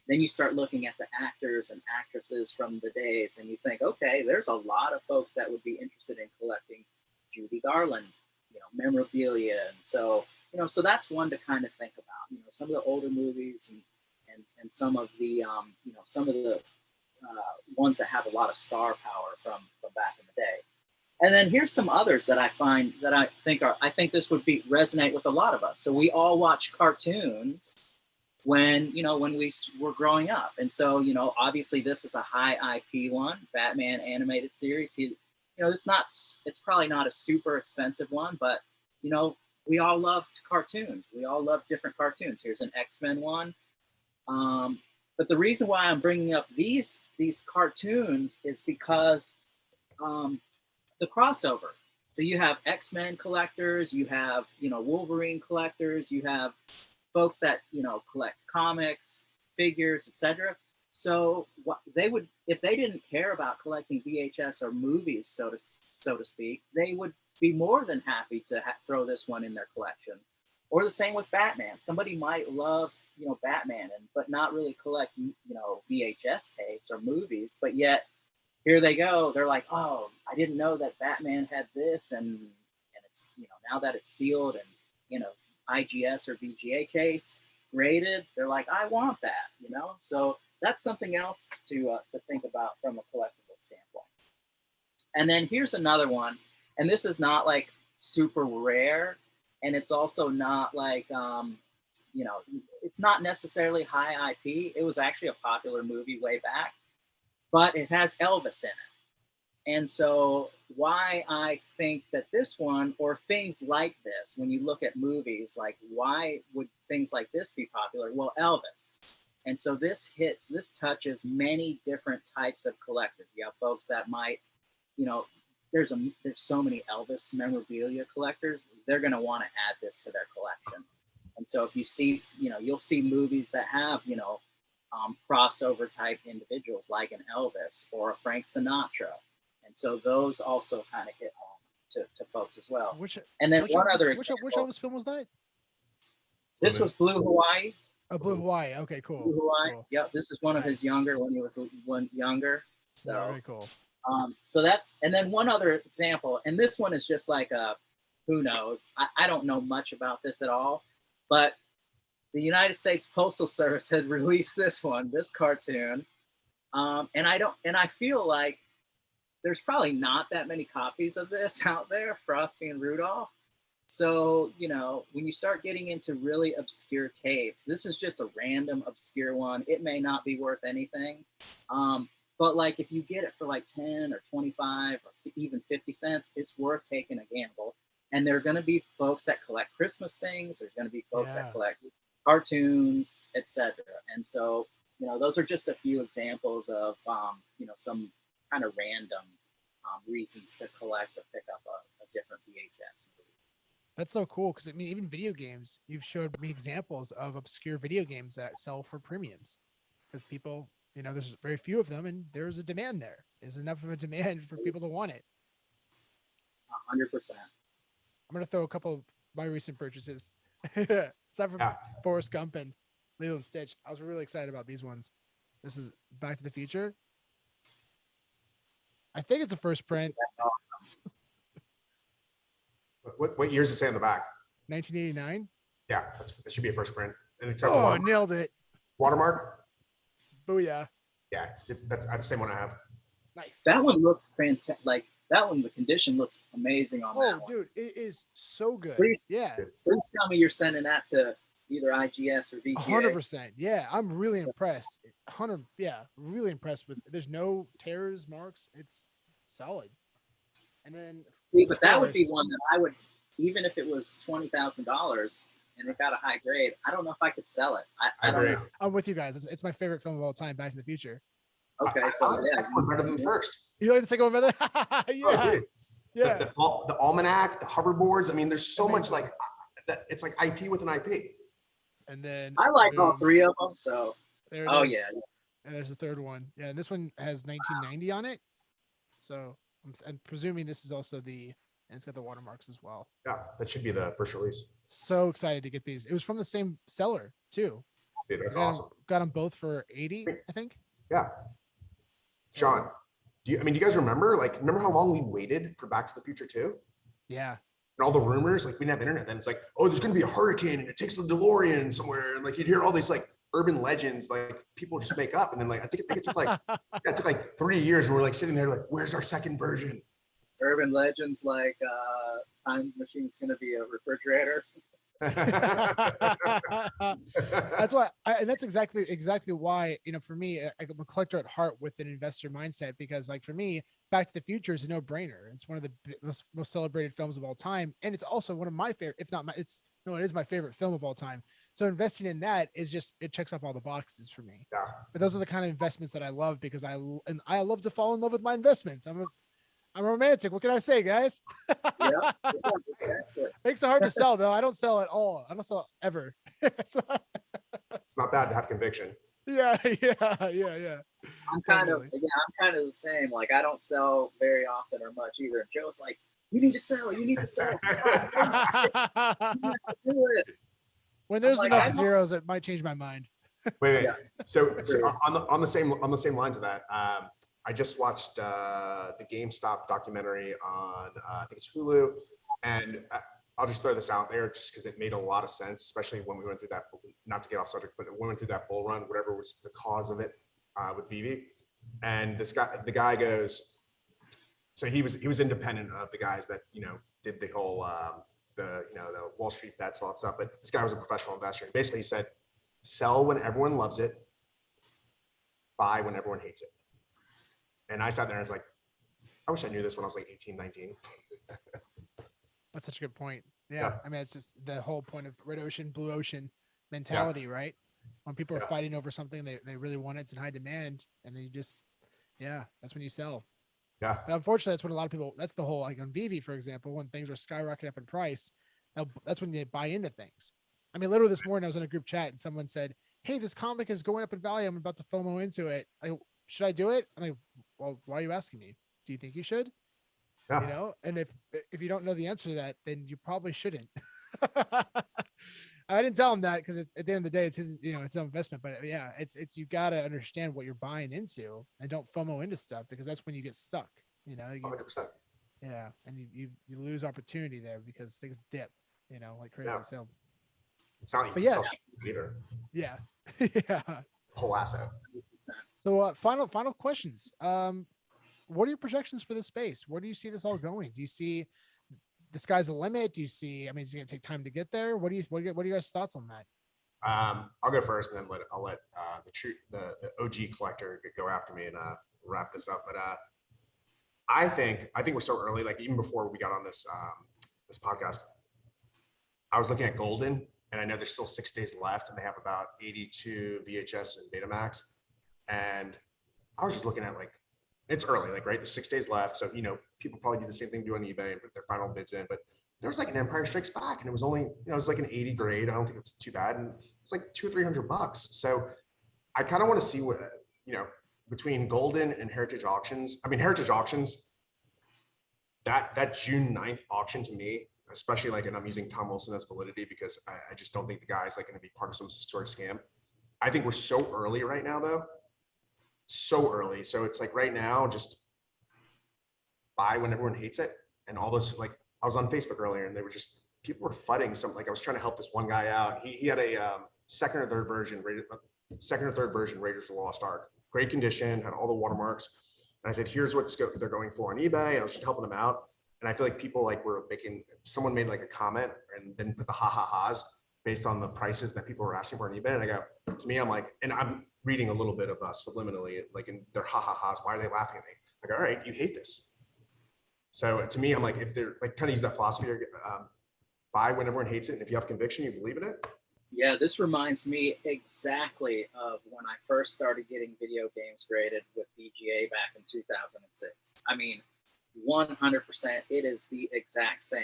then you start looking at the actors and actresses from the days, and you think, okay, there's a lot of folks that would be interested in collecting Judy Garland, memorabilia, and so so that's one to kind of think about. Some of the older movies and some of the some of the ones that have a lot of star power from back in the day. And then here's some others that I find that I think this would resonate with a lot of us. So we all watch cartoons when we were growing up. And so, obviously this is a high IP one, Batman animated series. It's probably not a super expensive one, but we all loved cartoons. We all love different cartoons. Here's an X-Men one. But the reason why I'm bringing up these cartoons is because the crossover. So you have X-Men collectors, you have Wolverine collectors, you have folks that, you know, collect comics, figures, etc. So what they would, if they didn't care about collecting VHS or movies, so to speak, they would be more than happy to throw this one in their collection. Or the same with Batman. Somebody might love, you know, Batman, but not really collect, you know, VHS tapes or movies, but yet here they go. They're like, oh, I didn't know that Batman had this, and it's, you know, now that it's sealed and, you know, IGS or VGA case graded, they're like, I want that, you know. So that's something else to think about from a collectible standpoint. And then here's another one, and this is not like super rare, and it's also not like you know, it's not necessarily high IP. It was actually a popular movie way back, but it has Elvis in it. And so why I think that this one, or things like this, when you look at movies, like why would things like this be popular? Well, Elvis. And so this touches many different types of collectors. You have folks that might, you know, there's so many Elvis memorabilia collectors. They're going to want to add this to their collection. And so if you see, you know, you'll see movies that have, you know, crossover type individuals like an Elvis or a Frank Sinatra. And so those also kind of hit home to folks as well. Which Elvis film was that? This was Blue Hawaii. Oh, Blue Hawaii. Okay, cool. Blue Hawaii. Cool. Yep. This is one of his younger, when he was younger. So yeah, very cool. So that's, and then one other example, and this one is just like a, who knows? I don't know much about this at all, but the United States Postal Service had released this cartoon. And I feel like there's probably not that many copies of this out there, Frosty and Rudolph. So, you know, when you start getting into really obscure tapes, this is just a random obscure one. It may not be worth anything. But like if you get it for like 10 or 25 or even 50 cents, it's worth taking a gamble. And there are going to be folks that collect Christmas things. There's going to be folks that collect cartoons, etc. And so, you know, those are just a few examples of, you know, some kind of random reasons to collect or pick up a different VHS movie. That's so cool, because I mean, even video games, you've showed me examples of obscure video games that sell for premiums, because people, you know, there's very few of them, and there's a demand there. There's enough of a demand for people to want it. 100%. I'm gonna throw a couple of my recent purchases, aside from Forrest Gump and Lilo and Stitch. I was really excited about these ones. This is Back to the Future. I think it's a first print. What years does it say on the back? 1989. Yeah, that should be a first print. And it's nailed it. Watermark. Booyah. Yeah, that's the same one I have. Nice. That one looks fantastic. Like that one, the condition looks amazing on that one. Oh, dude, it is so good. Please tell me you're sending that to either IGS or VGA. 100%. Yeah, I'm really impressed. Really impressed with. There's no tears, marks. It's solid. And then, but that would be one that I would, even if it was $20,000 and it got a high grade, I don't know if I could sell it. I don't know. I'm with you guys. It's my favorite film of all time, Back to the Future. Okay, I like the second one better than the first. You like the second one better? Yeah. Yeah. The almanac, the hoverboards. I mean, there's so much like that. It's like IP with an IP. And then I like all three of them. So there it is. Yeah. And there's the third one. Yeah, and this one has 1990 on it. So I'm presuming this is also and it's got the watermarks as well. Yeah, that should be the first release. So excited to get these. It was from the same seller too. Dude, that's awesome. Got them both for 80, I think. Yeah. Sean, do you guys remember how long we waited for Back to the Future 2? Yeah. And all the rumors, like we didn't have internet then. It's like, oh, there's gonna be a hurricane and it takes the DeLorean somewhere. And like you'd hear all these like urban legends, like people just make up. And then like I think it took like 3 years and we're like sitting there like, where's our second version? Urban legends like time machine's gonna be a refrigerator. That's why and that's exactly why, you know, for me, I'm a collector at heart with an investor mindset, because like for me, Back to the Future is a no-brainer. It's one of the most celebrated films of all time, and it's also one of my favorite, if not it is my favorite film of all time. So investing in that is just, it checks off all the boxes for me. But those are the kind of investments that I love, because I love to fall in love with my investments. I'm romantic. What can I say, guys? Yeah, exactly. Makes it hard to sell though. I don't sell at all. I don't sell ever. So, It's not bad to have conviction. yeah. I'm kind of Definitely. the same. Like I don't sell very often or much either. And Joe's like, you need to sell. You need to sell. Do it. When there's like, I enough don't- zeros, it might change my mind. Wait. Yeah. So on the same lines of that, I just watched the GameStop documentary on I think it's Hulu, and I'll just throw this out there just because it made a lot of sense, especially when we went through that. Not to get off subject, but we went through that bull run, whatever was the cause of it with VEVE, and the guy goes. So he was independent of the guys that did the whole the Wall Street bets and all that stuff. But this guy was a professional investor. And basically, he said, "Sell when everyone loves it, buy when everyone hates it." And I sat there and was like, "I wish I knew this when I was like 18, 19." That's such a good point. Yeah. Yeah. I mean, it's just the whole point of red ocean, blue ocean mentality, right? When people are Yeah. fighting over something they really want, it's in high demand, and then you just, that's when you sell. Yeah. But unfortunately, that's when a lot of people, that's the whole, like on VEVE, for example, when things are skyrocketing up in price, that's when they buy into things. I mean, literally this morning I was in a group chat and someone said, "Hey, this comic is going up in value. I'm about to FOMO into it. Should I do it?" I'm like, "Well, why are you asking me? Do you think you should?" Yeah. And if you don't know the answer to that, then you probably shouldn't. I didn't tell him that because it's at the end of the day, it's his, it's an investment. But yeah, it's you got to understand what you're buying into and don't FOMO into stuff, because that's when you get stuck. 100%. Yeah, and you lose opportunity there because things dip, like crazy. Yeah. So It's not But you yeah. sell either. yeah, yeah. Whole asset. So final questions. What are your projections for this space? Where do you see this all going? Do you see the sky's the limit? Do you see? I mean, it's going to take time to get there. What are you guys' thoughts on that? I'll go first, and then I'll let the OG collector go after me and wrap this up. But I think we're so early. Like even before we got on this podcast, I was looking at Golden, and I know there's still 6 days left, and they have about 82 VHS and Betamax. And I was just looking at like, it's early, like, right? There's 6 days left. So, people probably do the same thing, do on eBay and put their final bids in. But there was like an Empire Strikes Back, and it was only, it was like an 80 grade. I don't think it's too bad. And it's like $200 or $300. So I kind of want to see what, between Golden and Heritage Auctions. I mean, Heritage Auctions, that June 9th auction to me, especially like, and I'm using Tom Wilson as validity because I just don't think the guy's like going to be part of some sort of scam. I think we're so early right now, though. So early. So it's like right now, just buy when everyone hates it. And all this, like, I was on Facebook earlier and they were just, people were fudding something. Like I was trying to help this one guy out. He had a second or third version Raiders of the Lost Ark. Great condition, had all the watermarks. And I said, here's what they're going for on eBay. And I was just helping them out. And I feel like people like were someone made like a comment and then put the ha-ha-has based on the prices that people were asking for on eBay. And I go, to me, I'm like, and I'm reading a little bit of subliminally, like in their ha-ha-has, why are they laughing at me? I go, all right, you hate this. So to me, I'm like, if they're like kind of use that philosophy, buy when everyone hates it. And if you have conviction, you believe in it. Yeah, this reminds me exactly of when I first started getting video games graded with VGA back in 2006. I mean, 100%, it is the exact same.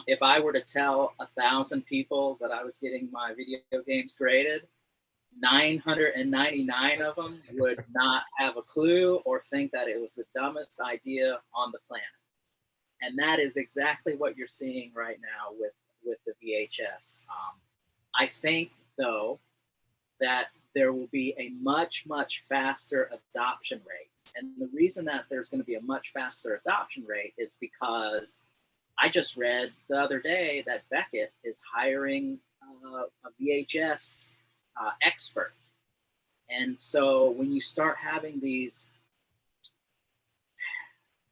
If I were to tell 1,000 people that I was getting my video games graded, 999 of them would not have a clue or think that it was the dumbest idea on the planet. And that is exactly what you're seeing right now with the VHS. I think, though, that there will be a much, much faster adoption rate. And the reason that there's going to be a much faster adoption rate is because I just read the other day that Beckett is hiring a VHS expert. And so when you start having these,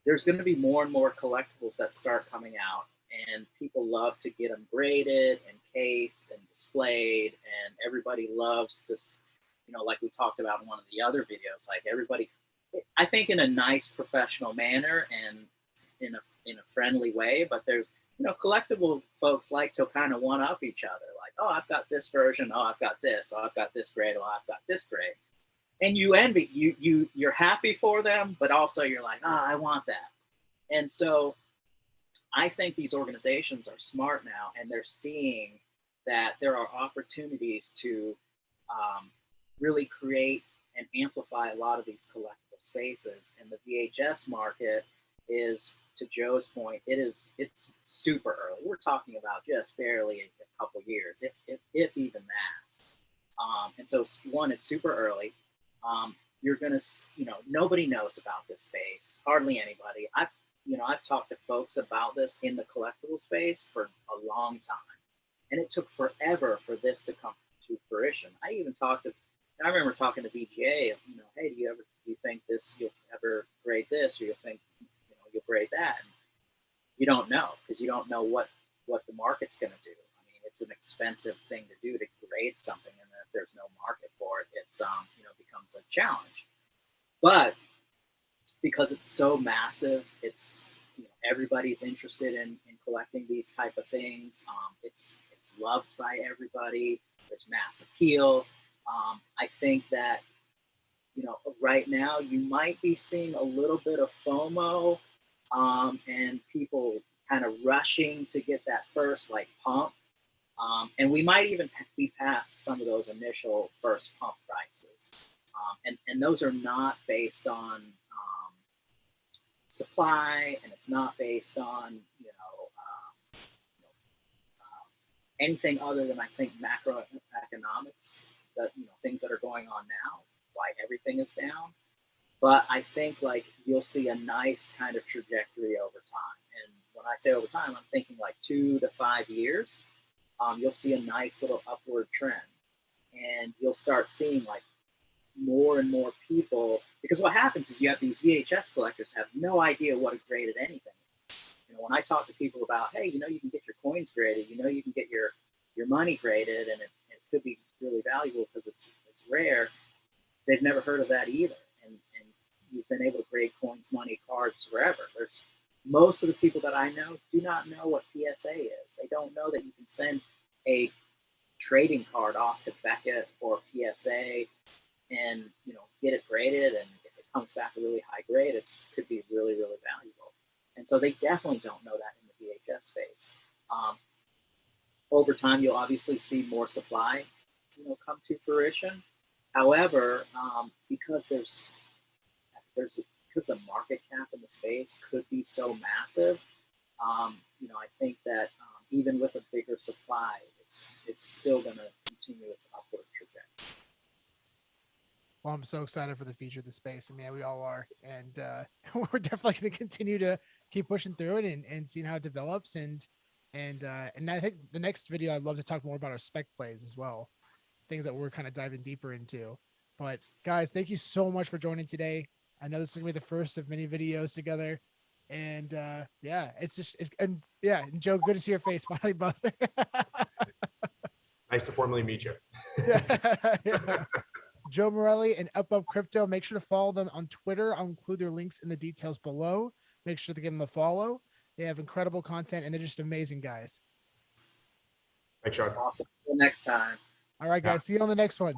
there's going to be more and more collectibles that start coming out. And people love to get them graded and cased and displayed. And everybody loves to, like we talked about in one of the other videos, like everybody, I think in a nice professional manner and in a friendly way, but there's, collectible folks like to kind of one up each other. Like, oh, I've got this version. Oh, I've got this. Oh, I've got this grade. Oh, I've got this grade. And you envy, you're happy for them, but also you're like, oh, I want that. And so I think these organizations are smart now, and they're seeing that there are opportunities to really create and amplify a lot of these collectible spaces. And the VHS market is, to Joe's point, it's super early. We're talking about just barely a couple years, if even that. And so one, it's super early. You're gonna, nobody knows about this space, hardly anybody. I've talked to folks about this in the collectible space for a long time, and it took forever for this to come to fruition. I remember talking to VGA, hey, do you think you'll ever grade this, or you think, you'll grade that? And you don't know, because you don't know what the market's going to do. I mean, it's an expensive thing to do, to grade something, and if there's no market for it, it's becomes a challenge. But because it's so massive, it's everybody's interested in collecting these type of things. It's loved by everybody. There's mass appeal. I think that right now you might be seeing a little bit of FOMO, and people kind of rushing to get that first pump, and we might even be past some of those initial first pump prices, and those are not based on supply, and it's not based on anything other than, I think, macroeconomics, that things that are going on now, why everything is down. But I think you'll see a nice kind of trajectory over time. And when I say over time, I'm thinking 2 to 5 years. You'll see a nice little upward trend, and you'll start seeing more and more people, because what happens is you have these VHS collectors have no idea what a graded anything is. When I talk to people about, hey, you can get your coins graded, you can get your money graded, and it could be really valuable because it's rare. They've never heard of that either, and you've been able to grade coins, money, cards, wherever. There's most of the people that I know do not know what PSA is. They don't know that you can send a trading card off to Beckett or PSA and get it graded, and if it comes back a really high grade, it could be really, really valuable. And so they definitely don't know that in the VHS space. Over time, you'll obviously see more supply, come to fruition. However, because because the market cap in the space could be so massive, I think that even with a bigger supply, it's still going to continue its upward trajectory. Well, I'm so excited for the future of the space. I mean, we all are. And we're definitely going to continue to keep pushing through it and seeing how it develops. And I think the next video, I'd love to talk more about our spec plays as well, things that we're kind of diving deeper into. But guys, thank you so much for joining today. I know this is going to be the first of many videos together. And and Joe, good to see your face finally, brother. Nice to formally meet you. Yeah. Joe Morelli and UpUpCrypto. Make sure to follow them on Twitter. I'll include their links in the details below. Make sure to give them a follow. They have incredible content, and they're just amazing guys. Thanks, Sean. Awesome. Until next time. All right, guys. See you on the next one.